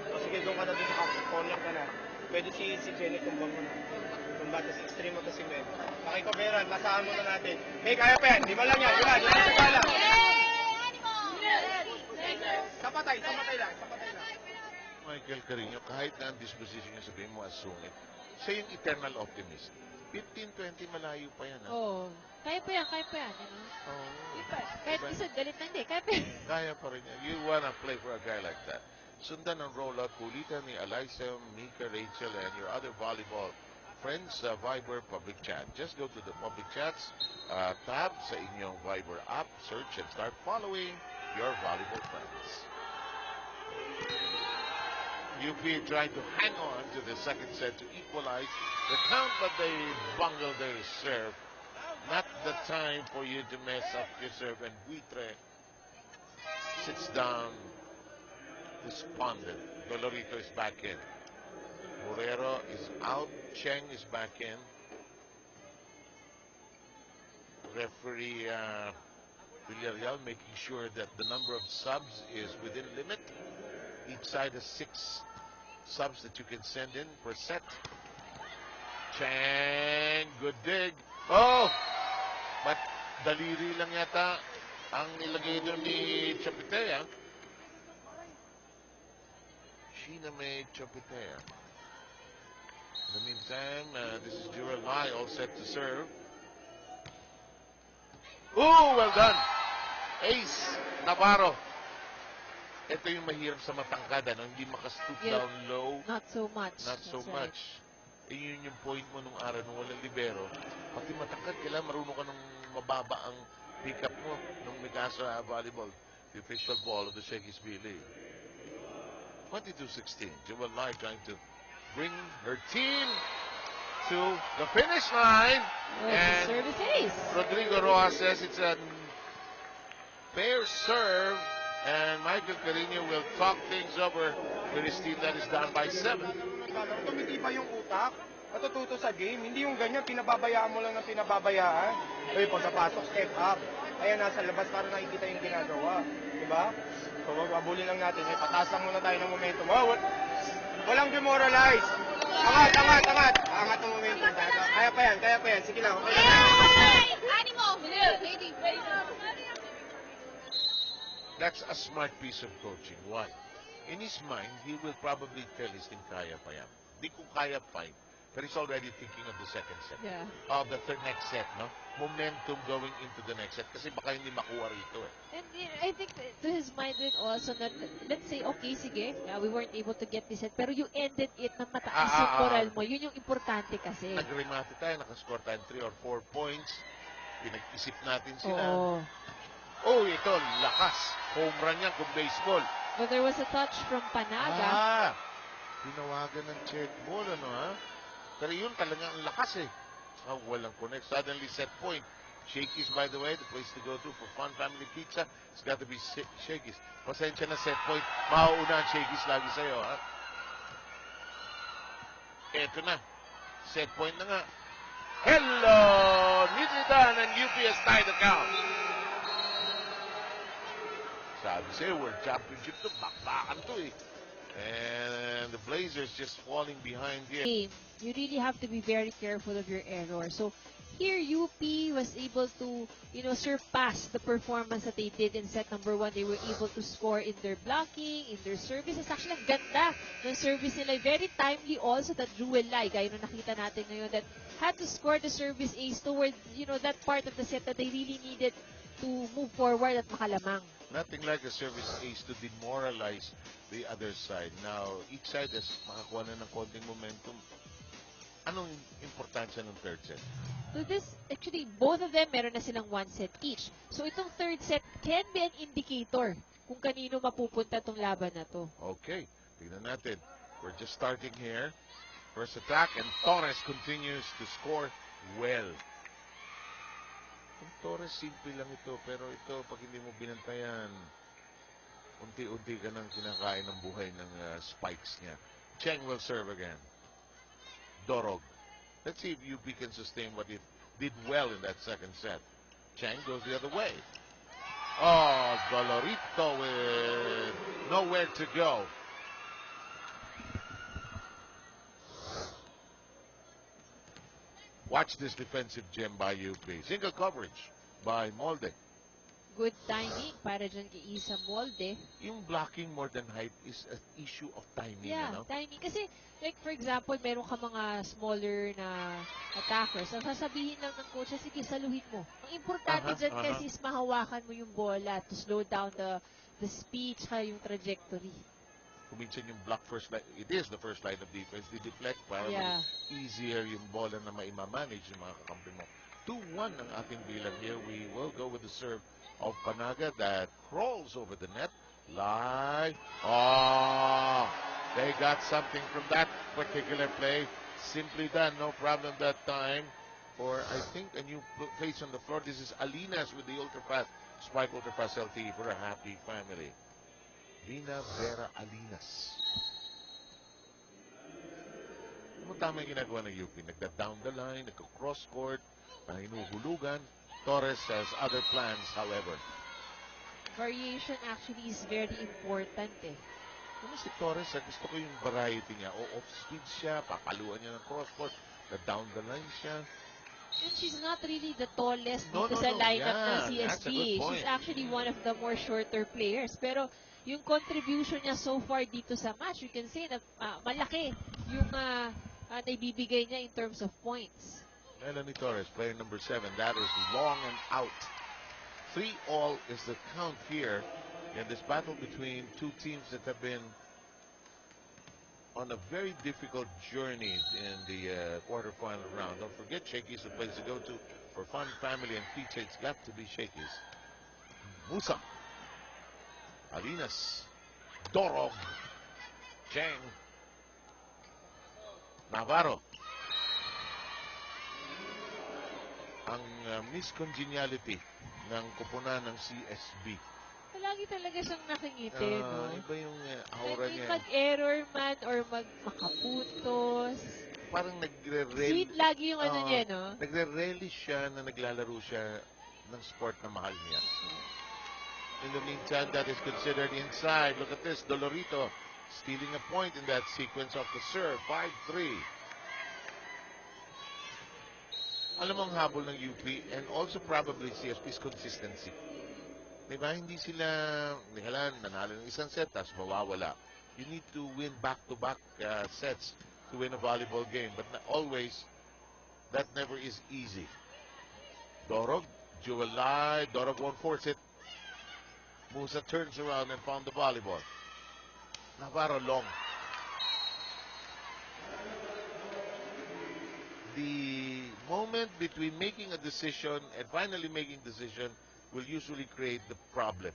O sige, doon ka na doon sa corner ka na. Pwede si Janet tumbang mo na. Tumba, tas extreme mo to si Meg. Pakikoberan, lasahan mo na natin. May kaya pa yan, di ba lang yan? Di ba? Di ba sa gala? Sapatay lang. Michael Carino, kahit na ang disposition niya sabihin mo as sungit, siya yung eternal optimist. 15-20, malayo pa yan. Ha? Oh, kaya pa yan, kaya pa yan. You know? Oo. Kahit Diba? isa galit na hindi, kaya pa yan. Kaya pa rin yan. You wanna play for a guy like that. Sundan ang rollout, kulitan ni Alyssa, Mika, Rachel, and your other volleyball friends sa Viber public chat. Just go to the public chats tab sa inyong Viber app, search and start following your volleyball friends. UP tried to hang on to the second set to equalize the count, but they bungled their serve. Not the time for you to mess up your serve, and Buitre sits down despondent. Dolorito is back in. Morero is out. Cheng is back in. Referee Villarreal making sure that the number of subs is within limit. Each side has 6 subs that you can send in per set. Cheng, good dig. Oh! But daliri lang yata ang nilagay doon ni Chapitea. Sheena May Chapitea. In the meantime, this is Jurel Lai all set to serve. Oh, well done. Ace Navarro. Ito yung mahirap sa matangkad, ano? Hindi makastoop Yeah. down low. Not so much. Not so That's right. much. Yun yung point mo nung araw nung walang libero. Pati matangkad, kailangan marunong ka nung mababa ang pick-up mo nung Mikasa volleyball, the official ball of the Shakey's B League. 22-16. Jewel Lai trying to bring her team to the finish line. Oh, And the service ace. Rodrigo Rojas says it's a fair serve, and Michael Carino will talk things over with his team that is down by 7. Tumitibay yung utak. Matututo sa game. Hindi yung ganyan, pinababayaan mo lang ng pinababayaan. Ay, pagkapasok, step up. Ayan, nasa labas para nakikita yung ginagawa. Diba? So, abulin lang natin. Eh, pataas lang muna tayo ng momentum. Oh, walang demoralize. Angat, angat, angat. Angat ng momentum. Kaya pa yan, kaya pa yan. Sige lang. Okay lang. That's a smart piece of coaching. Why? In his mind, he will probably tell his team, kaya pa yan. Di ko kaya pa yun. But he's already thinking of the second set. Yeah. Of the next set, no? Momentum going into the next set. Kasi baka hindi makuha rito eh. And I think to his mind din also na, let's say, okay, sige, we weren't able to get this set, pero you ended it na mataas yung moral mo. Yun yung importante kasi. Nag-remate tayo, nakascore tayo 3 or 4 points. Pinag-isip natin sila. Oo. Oh, ito, lakas. Home run yan kung baseball. But there was a touch from Panaga. Tinawagan ng check ball, ano ha? Pero yun talaga ang lakas eh. Walang connect. Suddenly set point. Shakey's, by the way, the place to go to for fun family pizza. It's got to be Shakey's. Pasensya na set point. Mauuna ang Shakey's lagi sa'yo, ha? Eto na. Set point na nga. Hello! Neatly done, and UP has tied the count. Sabi sa'yo, World Championship to. Bakbakan to eh. And the Blazers just falling behind here. Game, you really have to be very careful of your error. So here UP was able to, surpass the performance that they did in set number 1. They were able to score in their blocking, in their services. Actually, ang ganda ng service nila. Very timely also that Jewel Lai, gaya nung nakita natin ngayon, that had to score the service ace toward, that part of the set that they really needed to move forward at makalamang. Nothing like a service ace to demoralize the other side. Now, each side has makakuha na ng konting momentum. Anong importansya ng third set? So this, actually, both of them, meron na silang 1 set each. So itong third set can be an indicator kung kanino mapupunta tong laban na to. Okay, tignan natin. We're just starting here. First attack, and Torres continues to score well. Ang Torres, simple lang ito. Pero ito, pag hindi mo binantayan, unti-unti ka nang kinakain ng buhay ng spikes niya. Cheng will serve again. Dorog. Let's see if UP can sustain what it did well in that second set. Cheng goes the other way. Oh, Dolorito with nowhere to go. Watch this defensive gem by UP. Single coverage by Molde. good timing para dyan kay Isa Molde. Yung blocking more than height is an issue of timing, Yeah, ano? timing. Kasi, like for example, meron ka mga smaller na attackers. Ang sasabihin lang ng coach, sige, saluhin mo. Ang importante dyan kasi is mahawakan mo yung bola to slow down the speed tsaka yung trajectory. Kung minsan yung block first line, it is the first line of defense, they deflect para Yeah. easier yung bola na maimamanage yung mga kakampi mo. 2-1 ang ating bilang here. We will go with the serve of Panaga that crawls over the net. Live. Oh, they got something from that particular play. Simply done, no problem that time. For, I think, a new face on the floor. This is Alinas with the ultra-fast, Spike ultra-fast LTE for a happy family. Vina Vera Alinas. Ano tama yung ginagawa ng UP? Nagda-down the line, nagka-cross court, hinuhulugan. Torres has other plans, however. Variation actually is very important eh. Ano si Torres, gusto ko yung variety niya. O off-speed siya, papaluan niya ng cross court, na-down the line siya. And she's not really the tallest No, dito no, sa no. lineup Yeah, ng that's a CSP. good point. She's actually one of the more shorter players. Pero yung contribution niya so far dito sa match, you can say na malaki yung naibibigay niya in terms of points. Melanie Torres, player number 7. That is long and out. 3-all is the count here in this battle between two teams that have been on a very difficult journey in the quarterfinal round. Don't forget, Shakey's the place to go to for fun, family, and feature. It's got to be Shakey's. Musa, Alinas, Dorog, Cheng, Navarro. Ang miscongeniality ng kupunan ng CSB. Palagi talaga siyang nakingiti, no? Iba yung aura Like, niya. mag-error man or makaputos. Parang nagre-relish. Sweet lagi yung ano niya, no? Nagre-relish siya na naglalaro siya ng sport na mahal niya. In the meantime, that is considered inside. Look at this, Dolorito stealing a point in that sequence of the serve. 5-3. Alam mo ang habol ng UP and also probably CSP's consistency. Diba? Hindi sila, nanalo ng isang set, tapos mawawala. You need to win back-to-back sets to win a volleyball game. But always, that never is easy. Dorog, Jewel Lai, Dorog won't force it. Musa turns around and found the volleyball. Navarro long. The moment between making a decision and finally making decision will usually create the problem.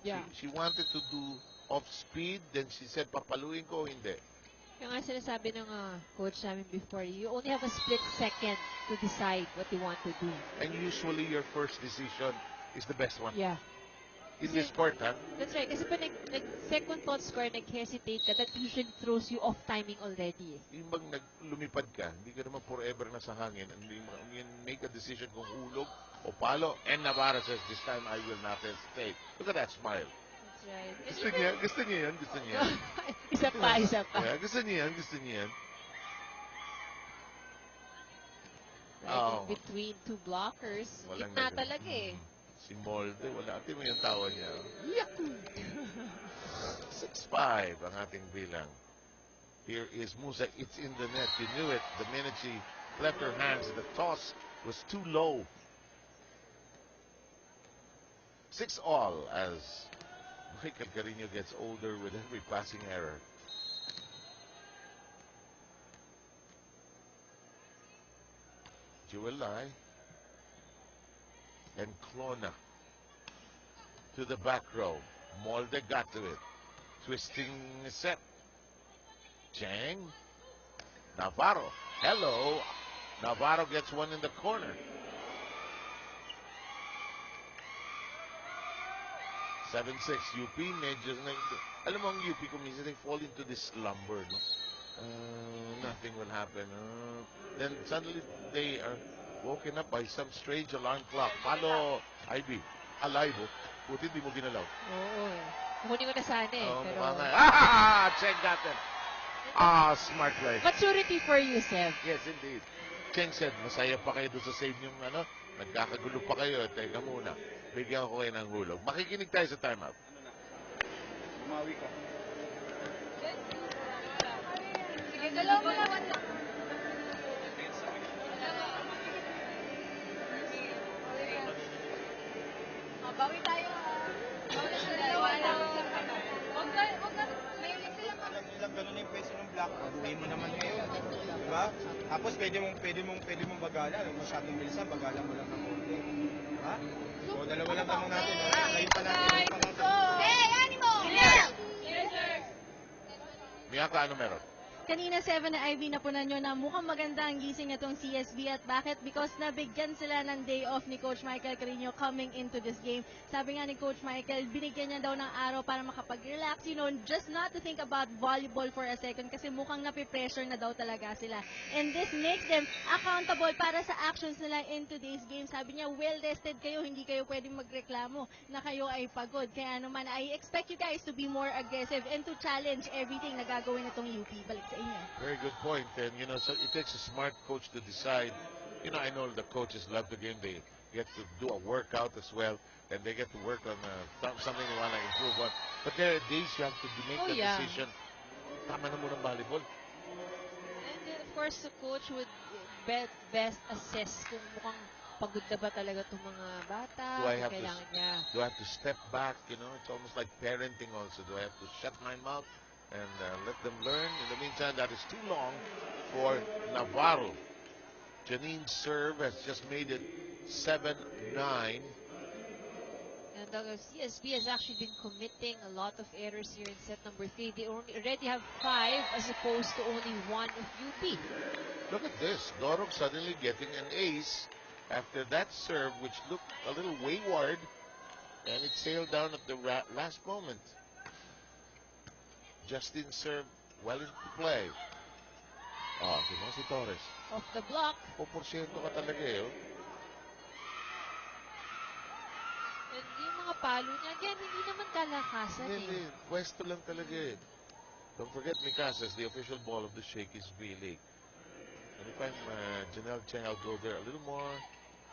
Yeah. She wanted to do off speed, then she said, papaluin ko, hindi. Yung nga sinasabi ng coach namin before, you only have a split second to decide what you want to do. And usually your first decision is the best one. Yeah. In this sport, ha? That's right. Kasi pa second thought score, nag-hesitate ka, that usually throws you off timing already. Yung bang lumipad ka, hindi ka naman forever na sa hangin. And you make a decision kung hulog o palo. And Navarro says, this time I will not hesitate. Look at that smile. That's right. Gusto niya yan. isa pa. Yeah, gusto niya yan. Right, in between two blockers. Walang Gitna nagawa. talaga eh. Si Molde, wala. Ati mo yung tawa niya. Yaku! 6-5 ang ating bilang. Here is Musa. It's in the net. You knew it. The minute she left her hands, the toss was too low. 6-all as Michael Carino gets older with every passing error. Jewel Lai and Clona to the back row. Molde got to it. Twisting set. Chang. Navarro. Hello. Navarro gets one in the corner. 7-6. UP medyo. Alam mo ang UP kung minsan they fall into this slumber, no? Nothing will happen. Then suddenly they are woken up by some strange alarm clock. Palo, IB. Alive, oh. Buti di mo ginalaw. Oo eh. Kukunin ko na sana eh. Oh, pero mukha nga. Cheng got them. Smart play. maturity for you, Seb. Yes, indeed. Cheng said, masaya pa kayo doon sa save yung nagkakagulo pa kayo, teka muna. Bigyan ko kayo ng hulog. Makikinig tayo sa timeout. Ano na? Bumawi ka. Sige, dalawa mo naman. Bawi tayo. Bawi sa dalawa lang. Huwag ka. Mahilig sila pa. Alam nila ganun yung pwesto ng black. Uwi mo naman ngayon. Diba? Tapos pwede mong bagala. Huwag masyadong bilisan. Bagala mo lang ng konti. Diba? So, dalawa lang naman natin. Ngayon pa natin. Hey, animo! Miyaka, ano meron? Kanina 7 na Ivy na punan nyo na mukhang maganda ang gising itong CSB at bakit? Because nabigyan sila ng day off ni Coach Michael Carino coming into this game. Sabi nga ni Coach Michael, binigyan niya daw ng araw para makapag-relax, just not to think about volleyball for a second kasi mukhang napipressure na daw talaga sila. And this makes them accountable para sa actions nila in today's game. Sabi niya, well-rested kayo, hindi kayo pwedeng magreklamo na kayo ay pagod. Kaya naman, I expect you guys to be more aggressive and to challenge everything na gagawin itong UP. Balik sa inyo. Very good point. And, so it takes a smart coach to decide. I know the coaches love the game. They get to do a workout as well. And they get to work on something they want to improve on. But there are days you have to make the decision. Tama na muna ang volleyball. And then, of course, the coach would best assess kung mukhang pagod na ba talaga itong mga bata. Do I have kailangan niya. Do I have to step back? It's almost like parenting also. Do I have to shut my mouth and let them learn? In the meantime, that is too long for Navarro. Janine's serve has just made it 7-9. And the CSB has actually been committing a lot of errors here in set number 3. They already have 5 as opposed to only 1 of UP. Look at this. Dorog suddenly getting an ace after that serve, which looked a little wayward, and it sailed down at the last moment. Justin served well into play. Si Torres. Off the block. 4% ka talaga eh. And yung mga palo niya, again, hindi naman kalakasan Hindi, pwesto lang talaga eh. Don't forget, Mikasa, the official ball of the Shakey's V-League. And if I'm Janelle Cheng, I'll go there a little more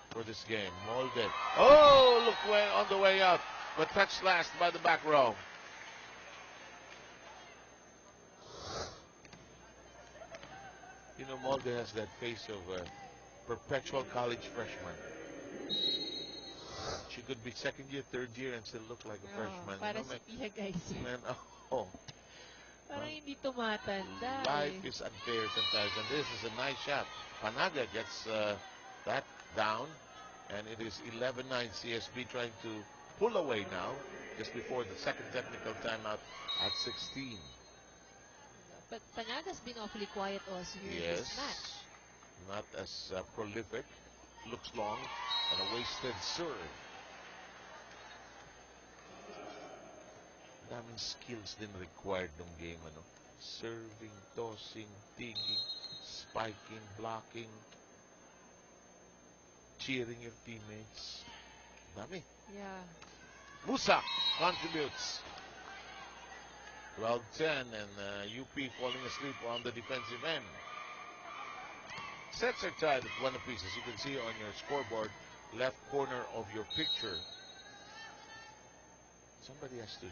for this game. Molden. Oh, look on the way out. But touched last by the back row. Molden has that face of a perpetual college freshman. She could be second year, third year, and still look like a freshman. Para si Pia, guys. Parang hindi tumatanda. Life is unfair sometimes, and this is a nice shot. Panaga gets that down, and it is 11-9 CSB trying to pull away now, just before the second technical timeout at 16. But Panaga's been awfully quiet also here in this match. Not as prolific. Looks long, and a wasted serve. Daming skills din required ng game, Serving, tossing, digging, spiking, blocking, cheering your teammates. Dami. Yeah. Musa contributes. 12-10, and UP falling asleep on the defensive end. Sets are tied at 1 apiece, as you can see on your scoreboard, left corner of your picture. Somebody has to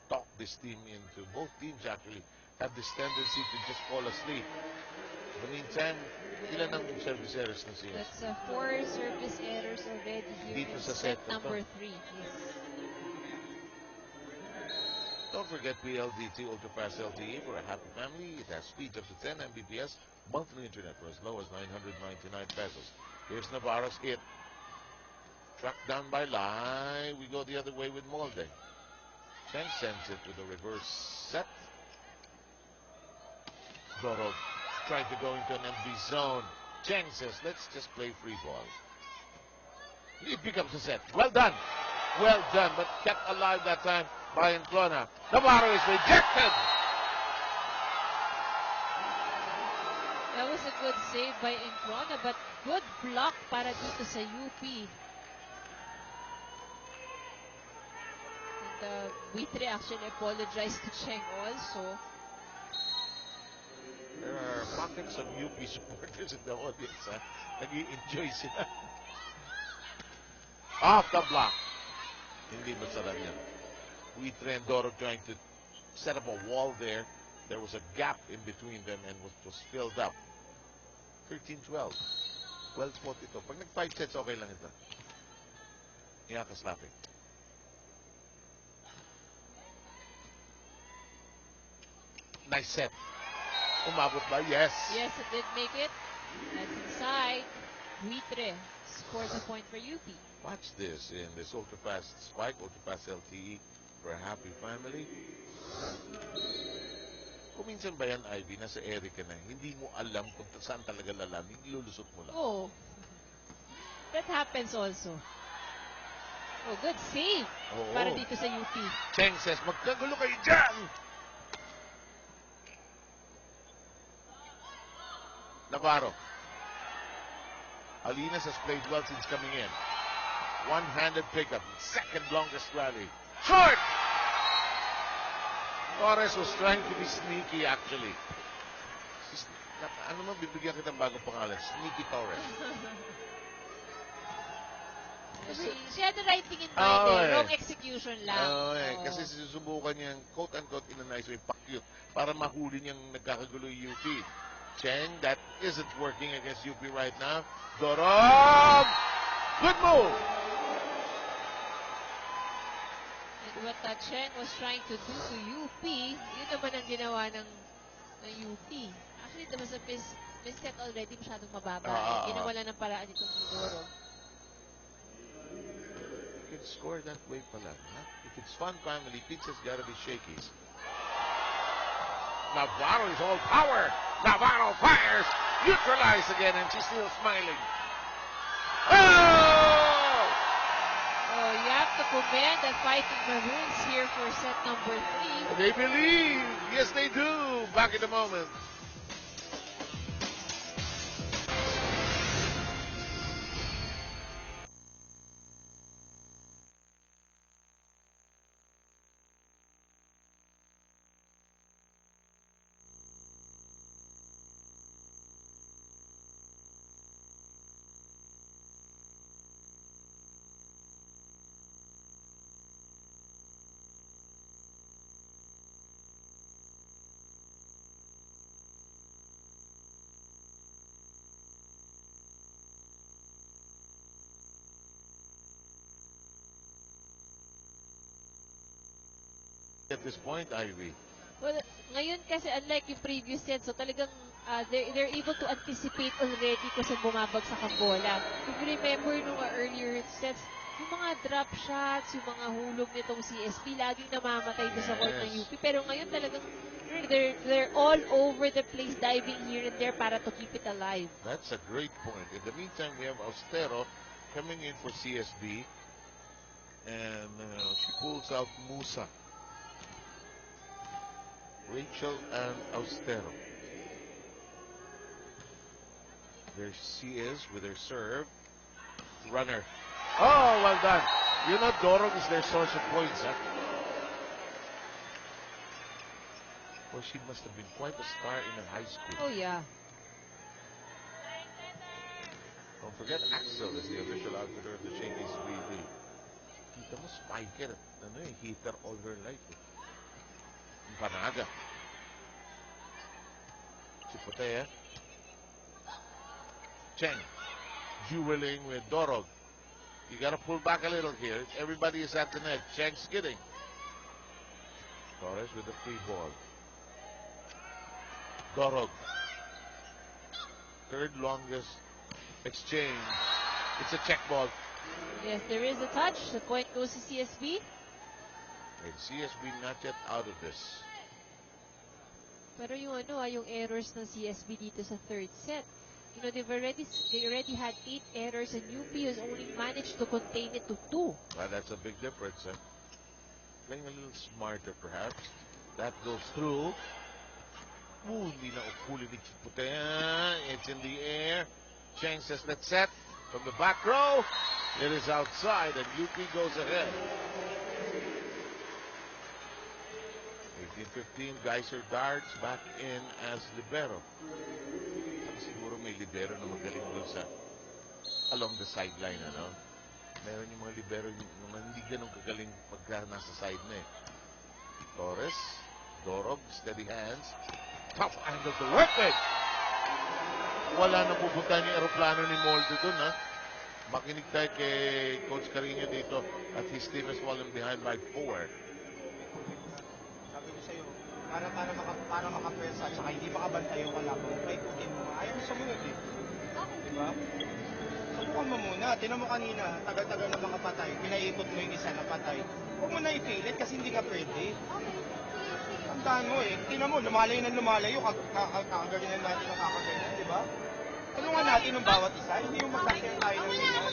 talk this team into. Both teams actually have this tendency to just fall asleep. In the meantime, ilan ang service errors na siya? That's 4 service errors already here Dito in sa set set number 3. Yes. Don't forget PLDT Ultrafast LTE for a happy family. It has speeds up to 10 Mbps, monthly internet for as low as 999 pesos. Here's Navarro's hit. Tracked down by Lai. We go the other way with Molde. Cheng sends it with a reverse set. Dorog trying to go into an empty zone. Cheng says, let's just play free ball. He becomes a set. Well done. Well done, but kept alive that time by Enclona. Navarro is rejected. That was a good save by Enclona, but good block para dito sa UP. And Buitre actually apologized to Cheng also. There are pockets of UP supporters in the audience. Nag-i-enjoy sila. Off the block. Hindi masarap yan. Huitre and Dorog trying to set up a wall there. There was a gap in between them and was filled up. 13-12. 12 fought ito. Pag nag-5 sets, okay lang ito. Iyakaslapin. Nice set. Umabot ba? Yes. Yes, it did make it. That's inside. Huitre scores a point for UP. Watch this in this ultra-fast spike, ultra-fast LTE for a happy family. Kung minsan ba yan, Ivy, nasa area ka na, hindi mo alam kung saan talaga lalamig, ilulusot mo lang. Oh. That happens also. Oh, good save. Oo. Para dito sa UP. Cheng says, magkagulo kayo dyan! Navarro. Alinas has played well since coming in. One-handed pickup. Second longest rally. Short! Torres was trying to be sneaky actually. Ano mo, bibigyan kitang bagong pangalan? Sneaky Torres. She had the right thing in mind Oh, eh. eh. Wrong execution lang. Kasi susubukan niyang quote-unquote in a nice way, pakyut, para mahuli niyang nagkakagulo yung UP. Cheng, that isn't working against UP right now. Dorog! Good move! And what Cheng was trying to do to UP, yun naman ang ginawa ng UP. Actually, it was a misset already, masyadong mababa. Ginawa lang ng paraan itong Dorog. You can score that way pala. Huh? If it's fun family, pizza's gotta be shaky. Navarro is all power. Navarro fires. Neutralized again, and she's still smiling. Oh! Oh, you have to commend the Fighting Maroons here for set number 3. They believe. Yes, they do. Back in a moment. At this point, Ivy. Well, ngayon kasi unlike yung previous set, so talagang they're able to anticipate already kung saan bumabagsak ang bola. If you remember nung earlier sets, yung mga drop shots, yung mga hulog nitong CSP, laging namamatay doon sa court ng UP. Pero ngayon talagang they're all over the place, diving here and there para to keep it alive. That's a great point. In the meantime, we have Austero coming in for CSB. And she pulls out Musa. Rachel and Austero. There she is with her serve. Runner. Oh, well done. You know, Dorog is their source of points, huh? Well, she must have been quite a star in her high school. Oh, yeah. Don't forget, Axel is the official outfitter of the Chinese BD. Kita mo, spiker. Ano eh, hitter all her life. Eh. Panaga. Chipotea. Cheng. Dueling with Dorog. You gotta pull back a little here. Everybody is at the net. Cheng skidding. Torres with the free ball. Dorog. Third longest exchange. It's a check ball. Yes, there is a touch. The point goes to CSB. And CSB not yet out of this. Pero yung yung errors ng CSB dito sa third set. You know, they already had 8 errors and UP has only managed to contain it to 2. Well, that's a big difference, eh? Playing a little smarter, perhaps. That goes through. Ooh, hindi na ukuli ni Chipotea. It's in the air. Cheng says, let's set. From the back row, it is outside and UP goes ahead. 18-15, Geyser Darts back in as libero. Siguro may libero na magaling dun sa along the sideline, ano? Meron yung mga libero yung mga hindi ganun kagaling pagka nasa side na eh. Torres, Dorog, steady hands. Tough angle to work with. Wala na pupuntahan yung aeroplano ni Molde dun, ha? Makinig tayo kay Coach Carino dito at his team has fallen behind by 4. Sabi ko sa'yo, para makapwersa at saka hindi makabantay yung kalaban, paikutin mo. Ayaw mo sumunod eh. Diba? Subukan mo muna. Tinan mo kanina, tagal-tagal na makapatay. Pinaikot mo yung isa na patay. Huwag mo na ipilit kasi hindi ka pwede. Tandaan mo eh. Tinan mo, lumalayo ng lumalayo. Kakagalingan natin ang kakaganyan, di ba? Tulungan natin ng bawat isa. Hindi yung magkakita tayo ng ganyan.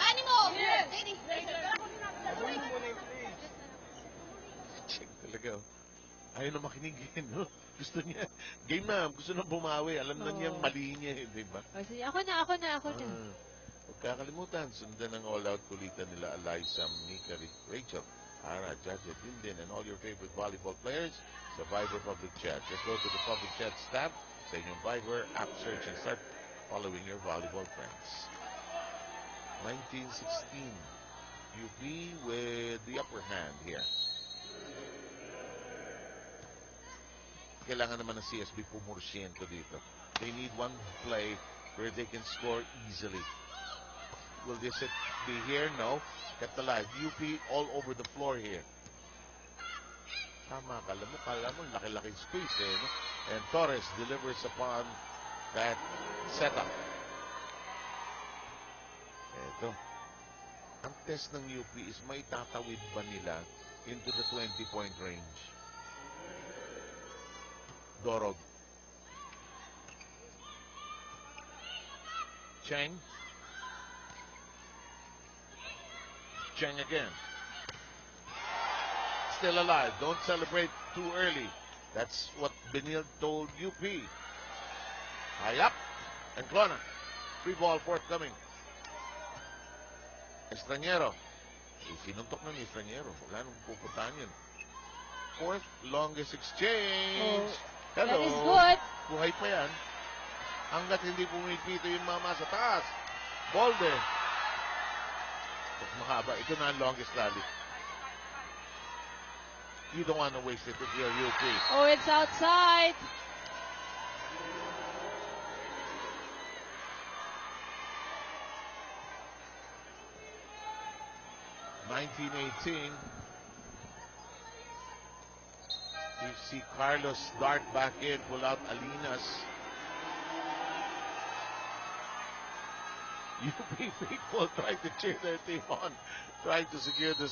Animo! Gawin mo muna yung play. Check talaga, oh. Ayaw na makinig eh, no? Gusto niya, game na, gusto na bumawi. Alam na niyang mali niya, eh, di ba? O, sige, ako na. Huwag kakalimutan, sundan ang all-out kulitan nila Eliza, Mika, Rachel, Ara, Jaja, Dindin, and all your favorite volleyball players sa Viber Public Chat. Just go to the Public Chat tab sa inyong Viber app search and start following your volleyball friends. 1916, UP with the upper hand here. Kailangan naman ng CSB pumursyento dito. They need one play where they can score easily. Will this be here? No. Kept alive. UP all over the floor here. Tama, kala mo, laki-laking space eh. No? And Torres delivers upon that setup. Eto. Ang test ng UP is may tatawid ba nila into the 20-point range? Dorog. Cheng. Cheng again. Still alive. Don't celebrate too early. That's what Benil told UP. High up. And Clona. Free ball forthcoming. Estraniero. Sinuntok na ni Estraniero. Wala nang pupuntahan yun. Fourth longest exchange. Hello. That is good. Buhay pa yan. Hanggat hindi pumipito yung mama sa taas. Bolde. Mahaba. Ito na ang longest rally. You don't want to waste it if you're UP. Oh, it's outside. (1918). You see Carlos dart back in, pull out Alinas. UP faithful trying to cheer their team on, trying to secure the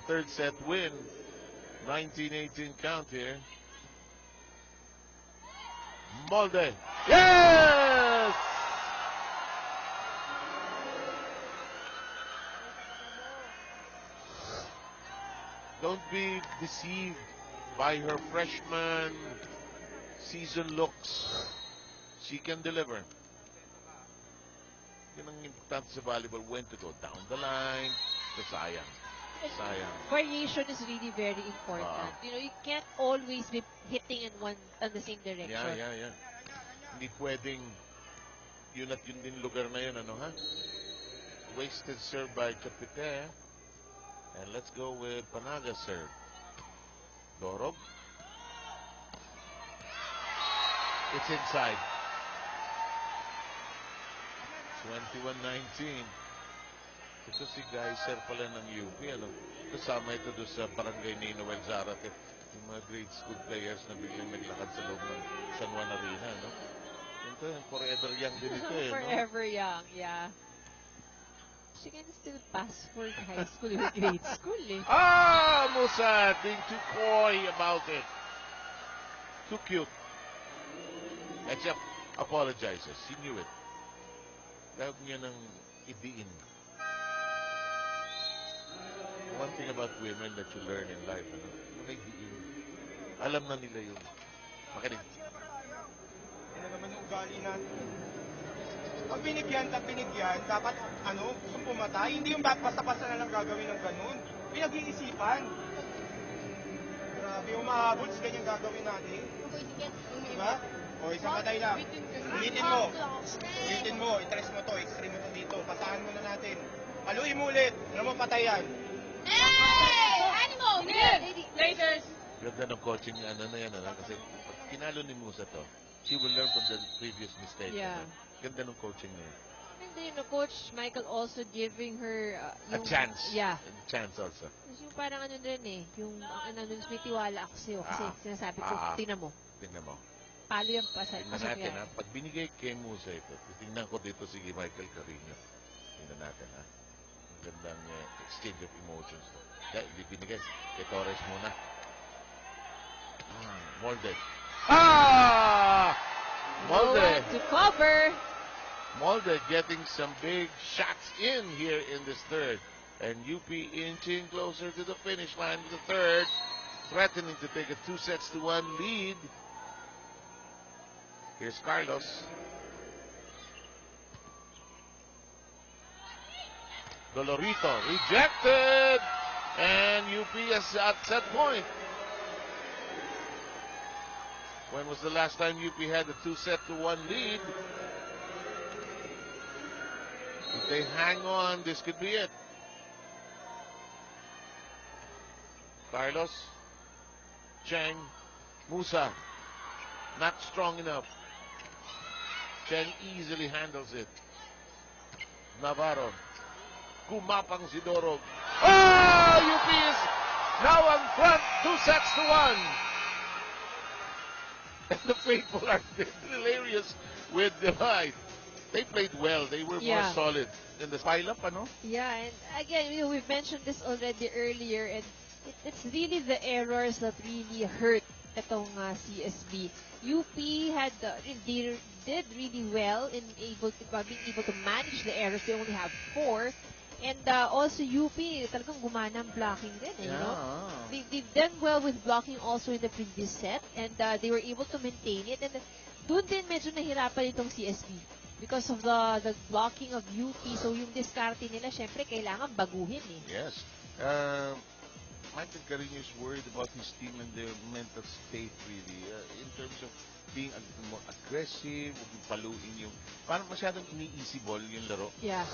third set win. 19-18 count here. Molde. Yes! Don't be deceived by her freshman season looks. She can deliver. Yun ang importante sa volleyball, when to go down the line, the sayang. Variation is really very important. You can't always be hitting in the same direction. Yeah. Hindi pwedeng yun at yun din lugar na yun, ano ha? Wasted serve by Chapite. And let's go with Panaga serve. Dorog. It's inside. 21-19. Ito si Geyser pala ng UP. Ano? Kasama ito doon sa barangay ni Noel Zarate. Yung mga grade school players na biglang naglakad sa loob ng San Juan Arena. No? Ito yung forever young din ito eh. Forever young, yeah. She can still pass for high school or grade school eh. Musa being too coy about it. Too cute. Except apologizes. He knew it. Tawag niya ng idiin. One thing about women that you learn in life, ano? Mga idiin. Alam na nila yun. Makinig. Yan na naman yung ugali natin. Pag binigyan, dapat, gusto pumatay. Hindi yung basta-basta na lang gagawin ng ganun. Pinag-iisipan. Grabe, umahabol sa ganyan gagawin natin. Diba? O, isang patay lang. Ulitin mo. Ulitin mo. I-tres mo to. Extreme mo to dito. Pasahan mo na natin. Paluin mo ulit. Alam mo, patay yan. Ganda ng coaching ano na yan, ano? Kasi pag kinalo ni Musa to, she will learn from the previous mistake. Yeah. Ano? Ganda ng coaching na yan. And then, Coach Michael also giving her A chance. Yeah. A chance also. Yung parang ano rin yung ano dun, may tiwala ako sa'yo kasi sinasabi ko, tingnan mo, Tingnan mo. palo yung pasok Tingnan natin, yan. ha? Pag binigay kay Musa ito, tingnan ko dito si Michael Carino. Tingnan natin, ha? Ang gandang exchange of emotions. Dahil hindi binigay. Kay Torres muna. Molde. Molde. To cover. Molde getting some big shots in here in this third. And UP inching closer to the finish line of the third. Threatening to take a 2-1 lead. Here's Carlos. Dolorito rejected. And UP has at set point. When was the last time UP had a 2-1 lead? If they hang on, this could be it. Carlos, Cheng, Musa, not strong enough. Cheng easily handles it. Navarro, kumapang si Dorog. UP is now on front, 2-1. And the faithful are hilarious with the fight. They played well. They were more solid in the pile-up, ano? Yeah, and again, we've mentioned this already earlier, and it's really the errors that really hurt itong CSB. UP they did really well in being able to manage the errors. They only have 4. And also UP, talagang gumana ang blocking din, you know? They've done well with blocking also in the previous set, and they were able to maintain it. And doon din medyo nahirapan itong CSB because of the blocking of UP. So yung diskarte nila, syempre, kailangan baguhin eh. Yes. Michael Carino is worried about his team and their mental state, really, in terms of being more aggressive, paluin yung, parang masyadong ini-easy ball yung laro. Yeah.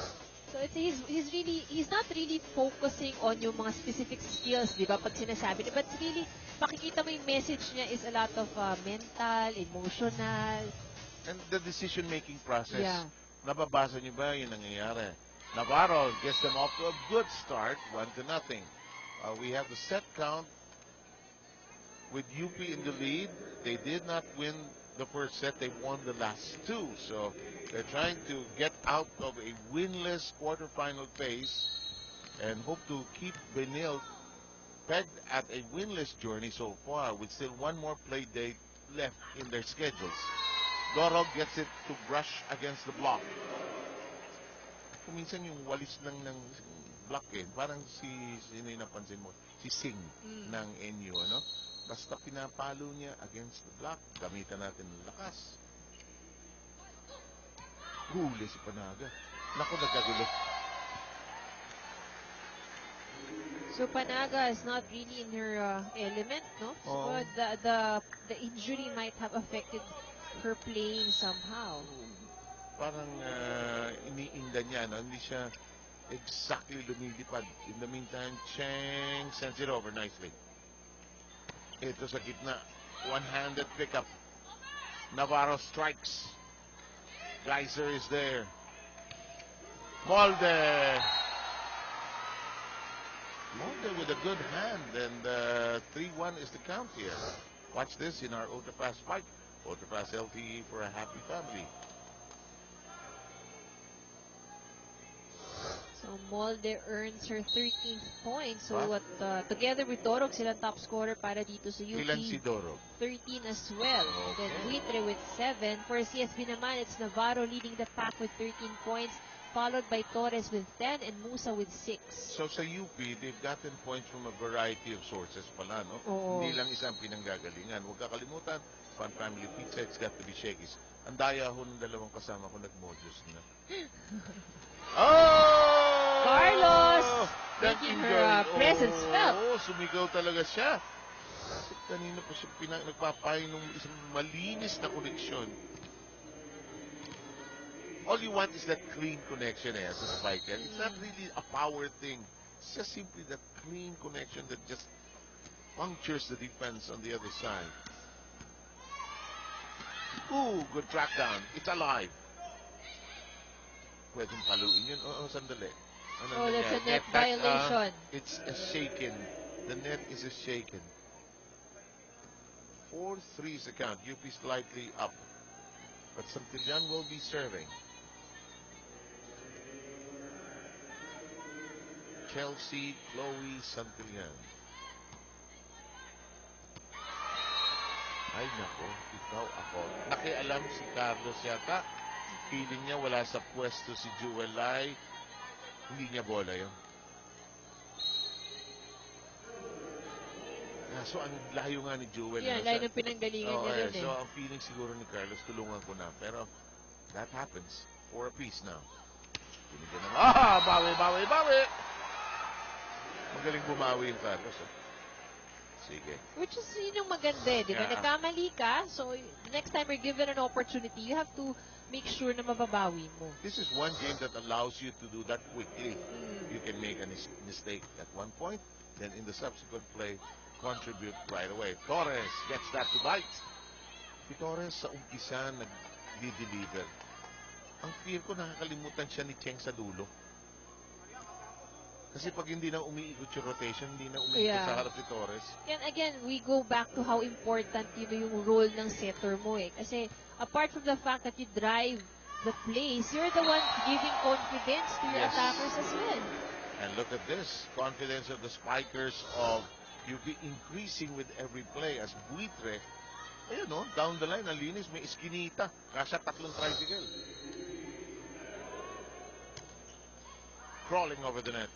So he's not really focusing on yung mga specific skills, di ba, pag sinasabi niya. But really, makikita mo yung message niya is a lot of mental, emotional. And the decision-making process. Yeah. Nababasa niyo ba yung nangyayari? Navarro gets them off to a good start, 1-0. We have the set count with UP in the lead. They did not win the first set. They won the last 2. So they're trying to get out of a winless quarterfinal phase and hope to keep Benil pegged at a winless journey so far with still one more play date left in their schedules. Dorog gets it to brush against the block. Kuminsan yung walis ng block eh. Parang sino yung napansin mo? Si Singh ng NU, ano? Basta pinapalo niya against the block. Gamitan natin ng lakas. Huli si Panaga. Naku, nagkagulo. So Panaga is not really in her element, no? So the injury might have affected her playing somehow. Parang iniinda niya, no? Hindi siya exactly lumilipad. In the meantime, Cheng sends it over nicely. Ito sa gitna. One-handed pickup. Navarro strikes. Geyser is there. Molde. Molde with a good hand. And 3-1 is the count here. Watch this in our Ultrafast fight. Ultrafast LTE for a happy family. So Molde earns her 13th point. So together with Dorog, silang top scorer para dito sa UP. Ilan si Dorog? 13 as well. Okay. Then Buitre with 7. For CSB naman, it's Navarro leading the pack with 13 points, followed by Torres with 10 and Musa with 6. So sa UP, they've gotten points from a variety of sources pala, no? Oo. Hindi lang isang pinanggagalingan. Huwag kakalimutan, Fun Family Pizza, it's got to be Shakey's. Ang daya ho ng dalawang kasama ko nag-modus na. Carlos! That Making injury. her presence felt. Oo, sumigaw talaga siya. Kasi kanina pa siya nagpapayo ng isang malinis na koneksyon. All you want is that clean connection as a spiker. It's not really a power thing. It's just simply that clean connection that just punctures the defense on the other side. Ooh, good track down. It's alive. Pwedeng paluin yun. Oo, sandali. Oh, that's a net violation. It's a shaken. The net is a shaken. 4-3 is the count. UP slightly up. But Santillan will be serving. Chelsea, Chloe, Santillan. Ay nako, ikaw ako. Nakialam si Carlos yata. Feeling niya wala sa pwesto si Jewel Lai. Hindi niya bola yun. So, ang layo nga ni Jewel. Yeah, layo ng pinanggalingan niya rin So, ang feeling siguro ni Carlos, tulungan ko na. Pero, that happens. 4 apiece now. Binigyan ng, bawi! Magaling bumawi yung Carlos. Sige. Which is yun yung maganda eh, di ba? Yeah. Nagkamali ka, so next time you're given an opportunity, you have to make sure na mababawi mo. This is one game that allows you to do that quickly. You can make a mistake at one point, then in the subsequent play, contribute right away. Torres gets that to bite. Si Torres sa umpisa nag-deliver. Ang fear ko nakakalimutan siya ni Cheng sa dulo. Kasi pag hindi na umiikot yung rotation, hindi na umiikot sa harap ni Torres. And again, we go back to how important yung role ng setter mo eh. Kasi apart from the fact that you drive the plays, you're the one giving confidence to your attackers as well. And look at this. Confidence of the spikers of UP increasing with every play as Buitre. Ayun no, down the line, ang linis, may iskinita. Kasya 3 tricycle. Crawling over the net.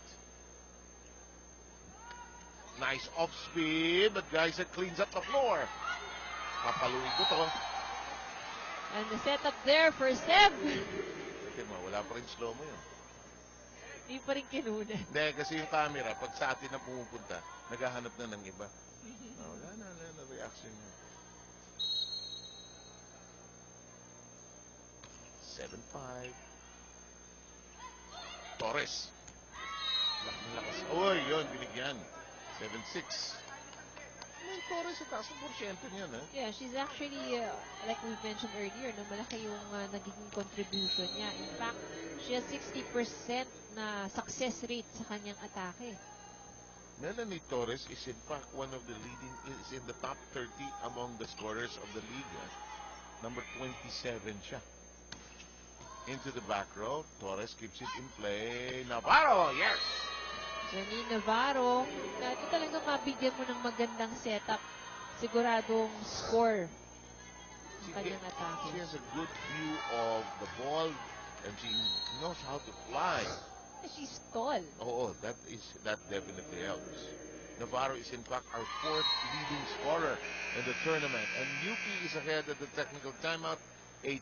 Nice off speed, but guys, it cleans up the floor. Papaluin ko to. And the setup there for Seb. Okay mo, wala pa rin slow mo yun. Hindi pa rin kinuna. Hindi, kasi yung camera, pag sa atin na pumupunta, naghahanap na ng iba. Wala na reaction niya. 7-5. Torres. Lakas. Uy, yun, binigyan. 7-6. May Torres sa taas ng porsyento niyan, ha? Yeah, she's actually, like we mentioned earlier, no, malaki yung nagiging contribution niya. In fact, she has 60% na success rate sa kanyang atake. Melanie Torres is in fact one of the leading, is in the top 30 among the scorers of the league. Number 27 siya. Into the back row, Torres keeps it in play. Navarro, yes! Janine Navarro, na ito talaga mabigyan mo ng magandang setup. Siguradong score ang kanyang atake. She has a good view of the ball and she knows how to fly. She's tall. Oh, that definitely helps. Navarro is in fact our 4th leading scorer in the tournament, and UP is ahead at the technical timeout, 8-7.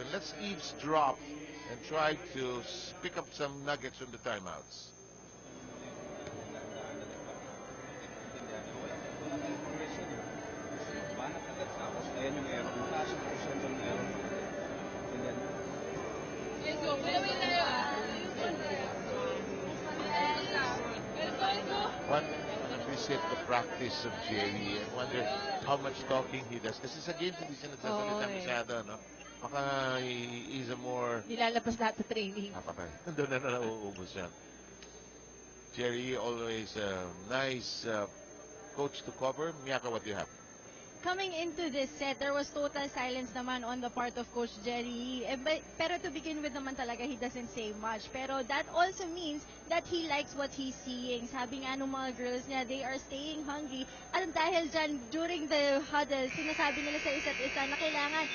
Let's eavesdrop and try to pick up some nuggets from the timeouts. Ayan yung error. Mataas yung percent ng error. Ganyan. Let's go. Malawin tayo One appreciate the practice of Jerry and wonder how much talking he does. Kasi sa games hindi siya nagsasalita masyado, no? Baka he's a more... Nilalabas lahat sa training. Patay. Doon na nauubos yan. Jerry, always nice coach to cover. Miyaka, what do you have? Coming into this set, there was total silence naman on the part of Coach Jerry. Pero to begin with naman talaga, he doesn't say much. Pero that also means that he likes what he's seeing. Sabi nga nung mga girls niya, they are staying hungry. At dahil dyan, during the huddle, sinasabi nila sa isa't isa na kailangan,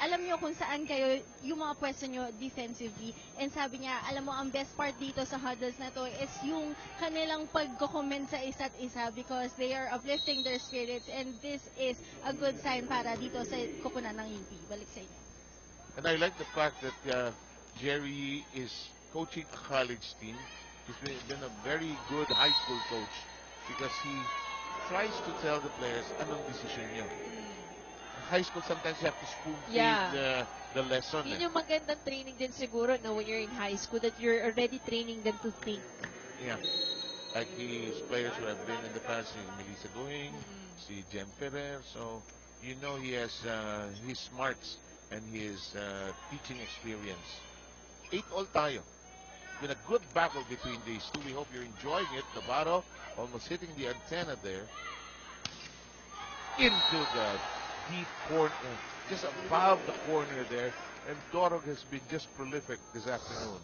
alam nyo kung saan kayo, yung mga pwesto nyo defensively. And sabi niya, alam mo, ang best part dito sa huddles na to is yung kanilang pagko-comment sa isa't isa because they are uplifting their spirits and this is a good sign para dito sa koponan ng UP. Balik sa inyo. And I like the fact that Jerry is coaching a college team. He's been a very good high school coach because he tries to tell the players anong decision niyo. High school, sometimes you have to spoon feed Yeah. the lesson. Yun yung magandang training din siguro na when you're in high school, that you're already training them to think. Yeah. Like his players who have been in the past, si Melissa Duhing, si Jem Ferrer. So, you know he has his smarts and his teaching experience. 8-all tayo. Been a good battle between these two. We hope you're enjoying it. Navarro almost hitting the antenna there. Into the deep corner, just above the corner there. And Dorog has been just prolific this afternoon.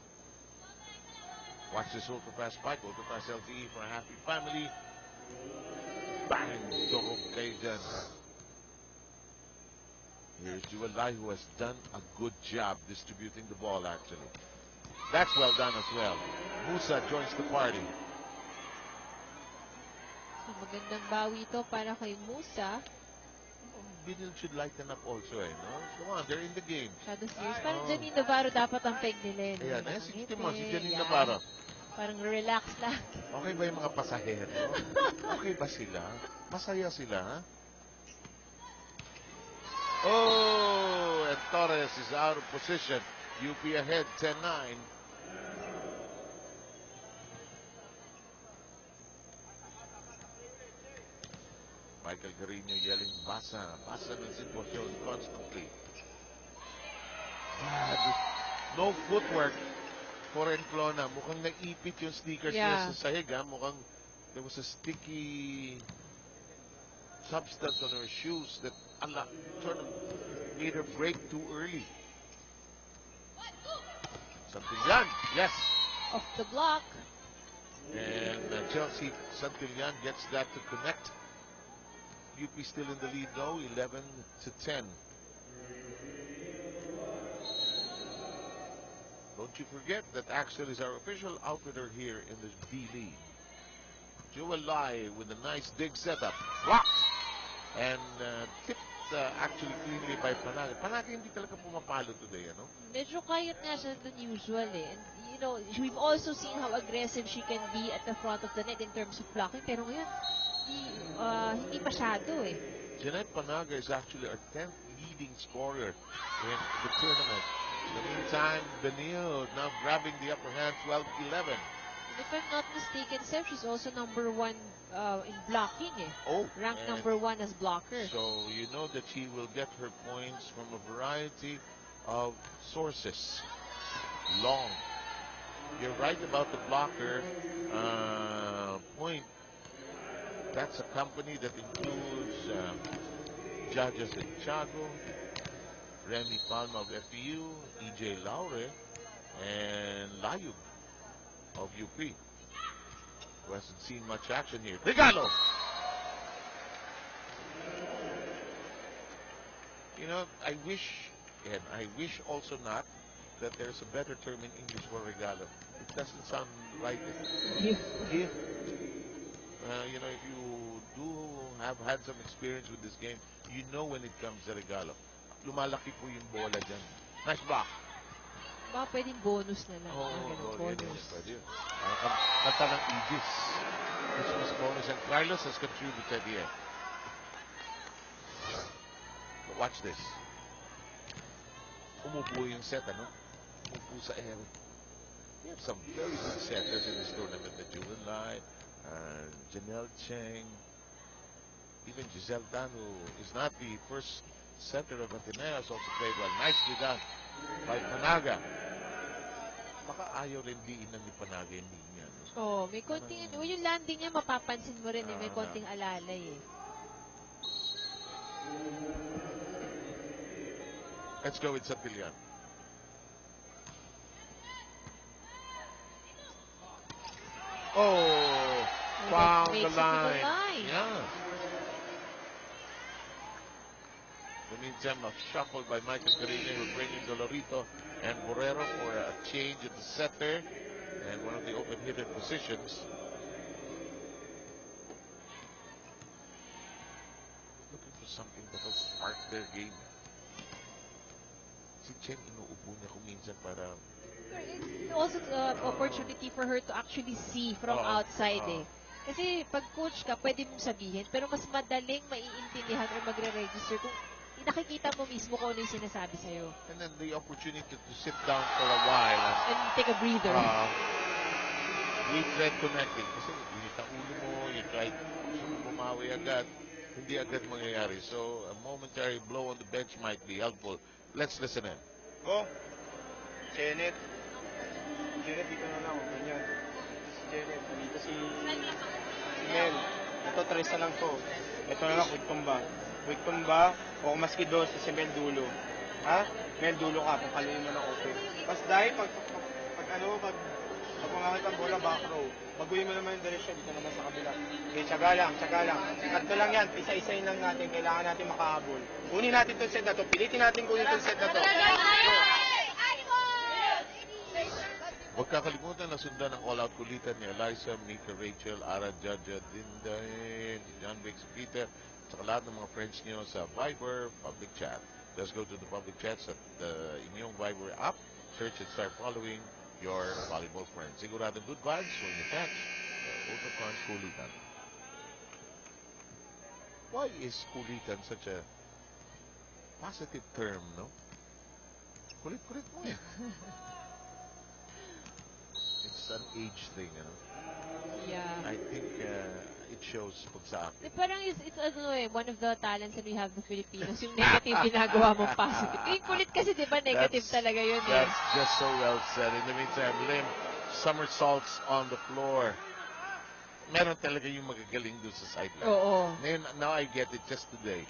Watch this ultra fast spike, ultra fast LTE for a happy family. Bang! Dorog kayo dyan. Here's Jewel Lai, who has done a good job distributing the ball, actually. That's well done as well. Musa joins the party. So, magandang bawi ito para kay Musa. Binil should lighten up also, eh, no? Come on, they're in the game. Shadow Series. Parang Janine Navarro dapat ang peg nila. Ayan, eh, 60 mo, si Janine Yan. Navarro. Parang relax lang. Okay ba yung mga pasahero? Okay ba sila? Masaya sila, ha? Oh, and Torres is out of position. UP ahead, 10-9. Michael Carino yelling, basa. Basa ng sitwasyon constantly. No footwork for Enclona. Mukhang naipit yung sneakers niya sa sahig, ha? Mukhang there was a sticky substance on her shoes that sort of made her break too early. Santillán, yes. Off the block. And Chelsea Santillán gets that to connect. UP still in the lead though, 11-10. Don't you forget that Axel is our official outfitter here in the D League. Jewel Lai with a nice dig setup. Blocked! And tipped actually cleanly by Panaga. Panaga hindi talaga pumapalo today, ano? Medyo quiet nga siya than usual eh. And, you know, we've also seen how aggressive she can be at the front of the net in terms of blocking. Pero ngayon, hindi masyado eh. Jeanette Panaga is actually our 10th leading scorer in the tournament. In the meantime, Benil now grabbing the upper hand, 12-11. If I'm not mistaken, Seth, she's also number 1 in blocking eh. Oh, Ranked and number 1 as blocker. so you know that she will get her points from a variety of sources. Long. You're right about the blocker point. That's a company that includes Judges in Chago, Remy Palma of FEU, EJ Laure, and Layub of UP, who hasn't seen much action here. Regalo! You know, I wish, and I wish also not, that there's a better term in English for regalo. It doesn't sound right. Gift. You know, if you do have had some experience with this game, you know when it comes to regalo. Lumalaki po yung bola dyan. Nice block. Baka pwedeng bonus na lang. Bonus. Pwede yun. Kanta ng Aegis. Christmas bonus. And Carlos has contributed here. But watch this. Umupo yung set, ano? Umupo sa ere. We have some very good setters in this tournament. The Jewel Lai, Janelle Cheng, even Giselle Tan, who is not the first setter of Ateneo, has also played well. Nicely done by Panaga. Baka ayaw rin diinan ni Panaga yung linya. Oh, may konting yung landing niya mapapansin mo rin eh, may konting alalay eh. Let's go with Santillán. Oh, found the makes it to the line. line. Yeah. In the meantime, a shuffle by Michael Carino, who bringing Dolorito and Borrero for a change at the setter and one of the open hitter positions. Looking for something that will spark their game. Si Chen, inuupo niya kung minsan para... It's also an opportunity for her to actually see from outside eh. Kasi pag coach ka, pwede mong sabihin, pero mas madaling maiintindihan or magre-register kung nakikita mo mismo kung ano yung sinasabi sa'yo. And then the opportunity to sit down for a while And take a breather. we dread connecting kasi init ang ulo mo, you try to bumawi agad, hindi agad mangyayari. So a momentary blow on the bench might be helpful. Let's listen in. Go. Janet. Janet, dito na lang. Ganyan. Si Janet. Dito si Mel. Ito, tres na lang to. Ito na lang, quick tumba. Quick tumba. O maski doon si Mel dulo. Ha? Mel dulo ka. Papaluin mo ng open. Pas dahil pag pumakit ang bola, back row. Baguhin mo naman yung direksyon dito naman sa kabila. Okay, tsaga lang, tsaga lang. Kanto lang yan. Isa-isayin lang natin. Kailangan natin makahabol. Kunin natin itong set na to. Pilitin natin kunin itong set na to. Huwag kakalimutan na sundan ang all-out kulitan ni Eliza, Mika, Rachel, Ara, Jaja, Dinday, John Biggs, Peter, at saka lahat ng mga friends niyo sa Viber Public Chat. Just go to the public chats at the inyong Viber app, search and start following your volleyball friends. Siguradong good vibes when you text Ultra Crunch Kulitan. Why is kulitan such a positive term, no? Kulit-kulit mo eh. It's an age thing, you know. Yeah. I think it shows pag sa akin. Parang it's one of the talents that we have the Filipinos, yung negative ginagawa mong positive. Yung kulit kasi, di ba, negative talaga yun eh. That's just so well said. In the meantime, Lim, somersaults on the floor. Meron talaga yung magagaling doon sa sideline. Oo. Ngayon, now I get it just today.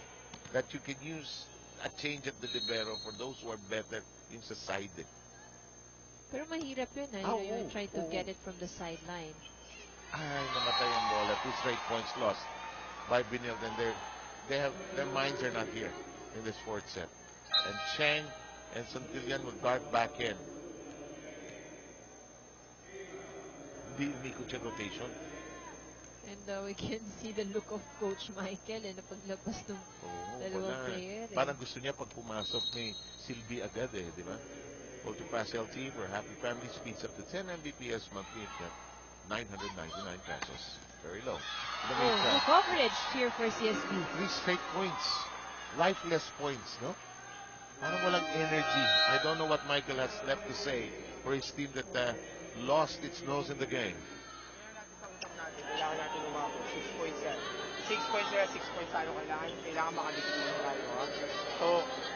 That you can use a change at the libero for those who are better yung sa side. Pero mahirap yun you try to get it from the sideline. Ay, namatay ang bola. 2 straight points lost by Benil. And their minds are not here in this fourth set. And Cheng and Santillan will dart back in. Hindi umikot siya rotation. And we can see the look of Coach Michael na paglabas ng dalawang player. Parang gusto niya pag pumasok ni Silvi agad di ba? Go to Pass LT for Happy Family speeds up to 10 Mbps monthly at 999 pesos. Very low. No coverage here for CSB. 3 straight points. Lifeless points, no? Parang walang energy. I don't know what Michael has left to say for his team that lost its nose in the game. Kailangan natin umabot. 6 points yan. 6 points yan, 6 points tayo. Kailangan makadisipline tayo. Ha? So,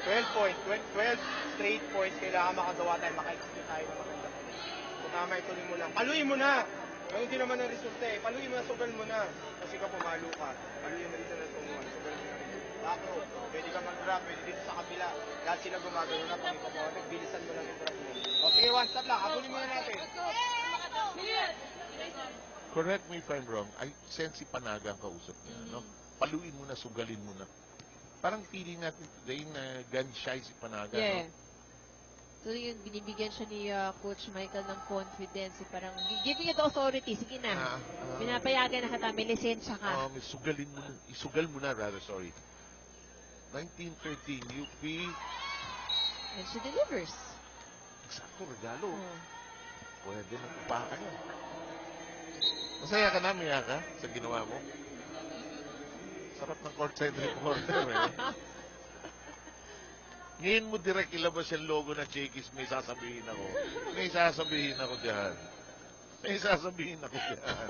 12 points, 12 straight points, kailangan makagawa tayo, maka-execute tayo na maganda. So, tama, ituloy mo lang. Paluin mo na! Ganun din naman ang resulta eh. Paluin mo na, sugal mo na. Kasi ka pumalo ka. Paluin mo rin sa natumuan. Sugal mo na rin. Back row, pwede ka mag-drop, pwede dito sa kabila. Lahat sila gumagano na pag ikaw bilisan mo lang yung drop mo. O sige, one stop lang. Habulin mo na natin. Correct me if I'm wrong. I sense si Panaga ang kausap niya, no? Paluin mo na, sugalin mo na. Parang feeling natin today na gun-shy si Panaga, Yeah. no? So yun, binibigyan siya ni Coach Michael ng confidence. Parang giving it authority. Sige na. Pinapayagan na kita. May lisensya ka. May sugalin mo na. Isugal mo na, rather, sorry. 1913, UP. And she delivers. Eksakto, regalo. Pwede na upakan yun. Masaya ka na, Mia ka, sa ginawa mo. Sarap ng courtside reporter, eh. Ngayon mo direct ilabas yung logo na Chekis, may sasabihin ako. May sasabihin ako dyan. May sasabihin ako dyan.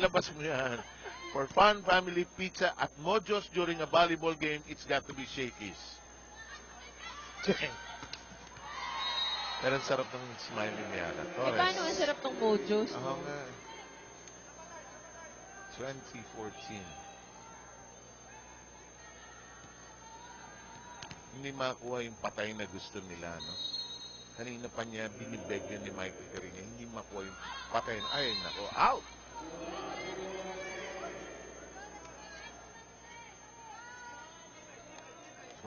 Labas mo yan. For fun, family, pizza, at Mojos during a volleyball game, it's got to be Shakey's. Pero ang sarap ng smile ni Miana. Torres. Paano ang sarap ng Mojos? Oo nga. 2014. Hindi makuha yung patay na gusto nila, no? Kanina pa niya binibeg yun ni Michael Carina. Hindi makuha yung patay na, ay, nako, out!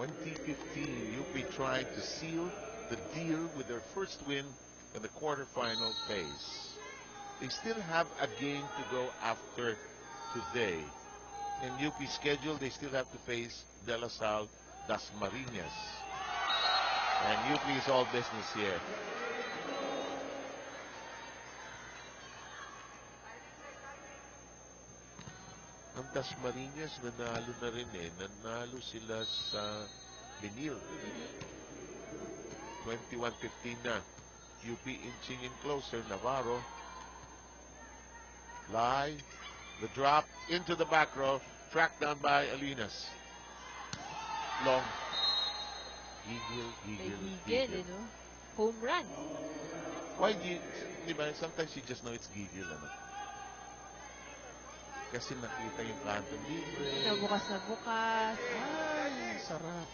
UP tried to seal the deal with their first win in the quarterfinal phase. They still have a game to go after today. In UP's schedule, they still have to face De La Salle, Dasmariñas. And UP is all business here. Ang Dasmariñas, nanalo na rin eh. Nanalo sila sa Benil. 21-15 na. UP inching in closer. Navarro. Fly. The drop into the back row. Tracked down by Alinas. Long. Gigil, no? Home run. Why do you, di ba, sometimes you just know it's gigil, ano? Kasi nakita yung kanto libre. Nabukas na bukas. Ay, sarap.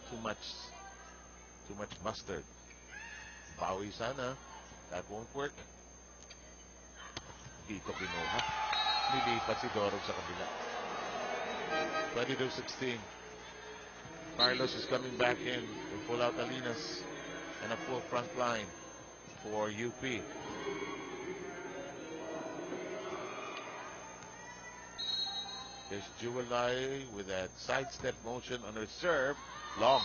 Too much mustard. Bawi sana. That won't work. Dito kinuha. Nilipat si Dorog sa kabila. 22-16. Carlos is coming back in to pull out Alinas and a full front line for UP. There's Juwelay with that sidestep motion on her serve. Long.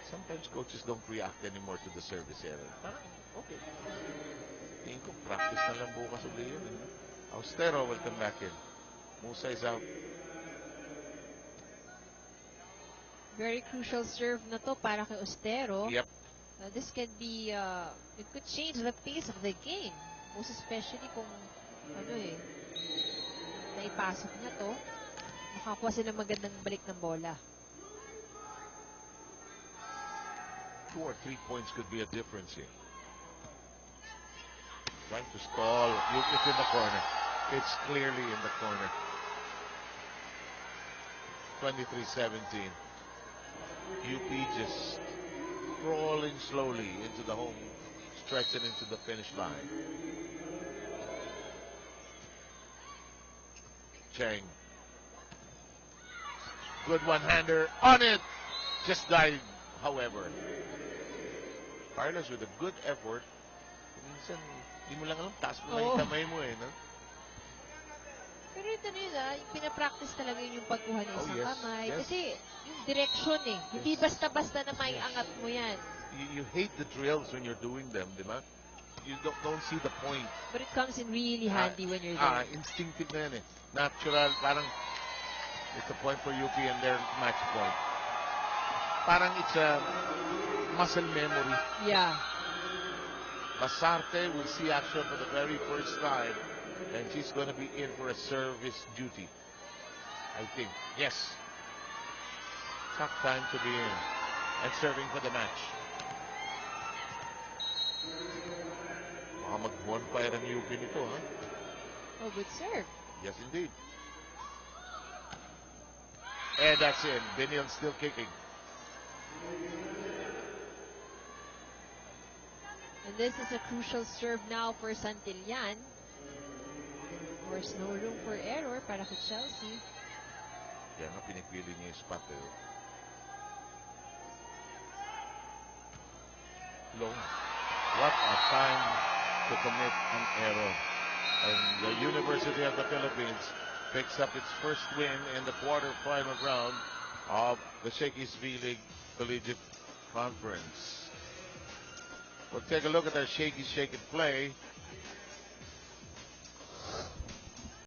Sometimes coaches don't react anymore to the service error. Parang, okay. Tingin ko, practice na lang bukas ulit yun. Austero will come back in. Musa is out. Very crucial serve na to para kay Ostero. Yep. This can be, it could change the pace of the game. Most especially kung, naipasok niya to, makakuha sila magandang balik ng bola. 2 or 3 points could be a difference here. Trying to stall. It's in the corner. It's clearly in the corner. 23-17. UP just crawling slowly into the home stretch and into the finish line. Chang. Good one-hander on it. Just died, however. Carlos with a good effort. Minsan, di mo lang alam, taas mo lang yung kamay mo eh, no? Pero ito nila, pinapractice talaga yung pagkuha ng isang yes, kamay. yes. Kasi yung direction eh. Hindi basta-basta na maiangat mo yan. You hate the drills when you're doing them, di ba? You don't see the point. But it comes in really handy when you're there. Instinctive na yan eh. Natural, parang it's a point for UP and their match point. Parang it's a muscle memory. Yeah. Basarte will see action for the very first time, and she's going to be in for a service duty, I think. Yes. Tough time to be in and serving for the match. Baka mag-bonfire ang UP nito, ha? Oh, good serve. Yes, indeed. And that's in. Benil still kicking. And this is a crucial serve now for Santillan. Of course, no room for error para kay Chelsea. Kaya nga pinipili niya yung spot eh. Long. What a time to commit an error. And the University of the Philippines picks up its first win in the quarterfinal round of the Shakey's V-League Collegiate Conference. We'll take a look at their Shakey Shake It play.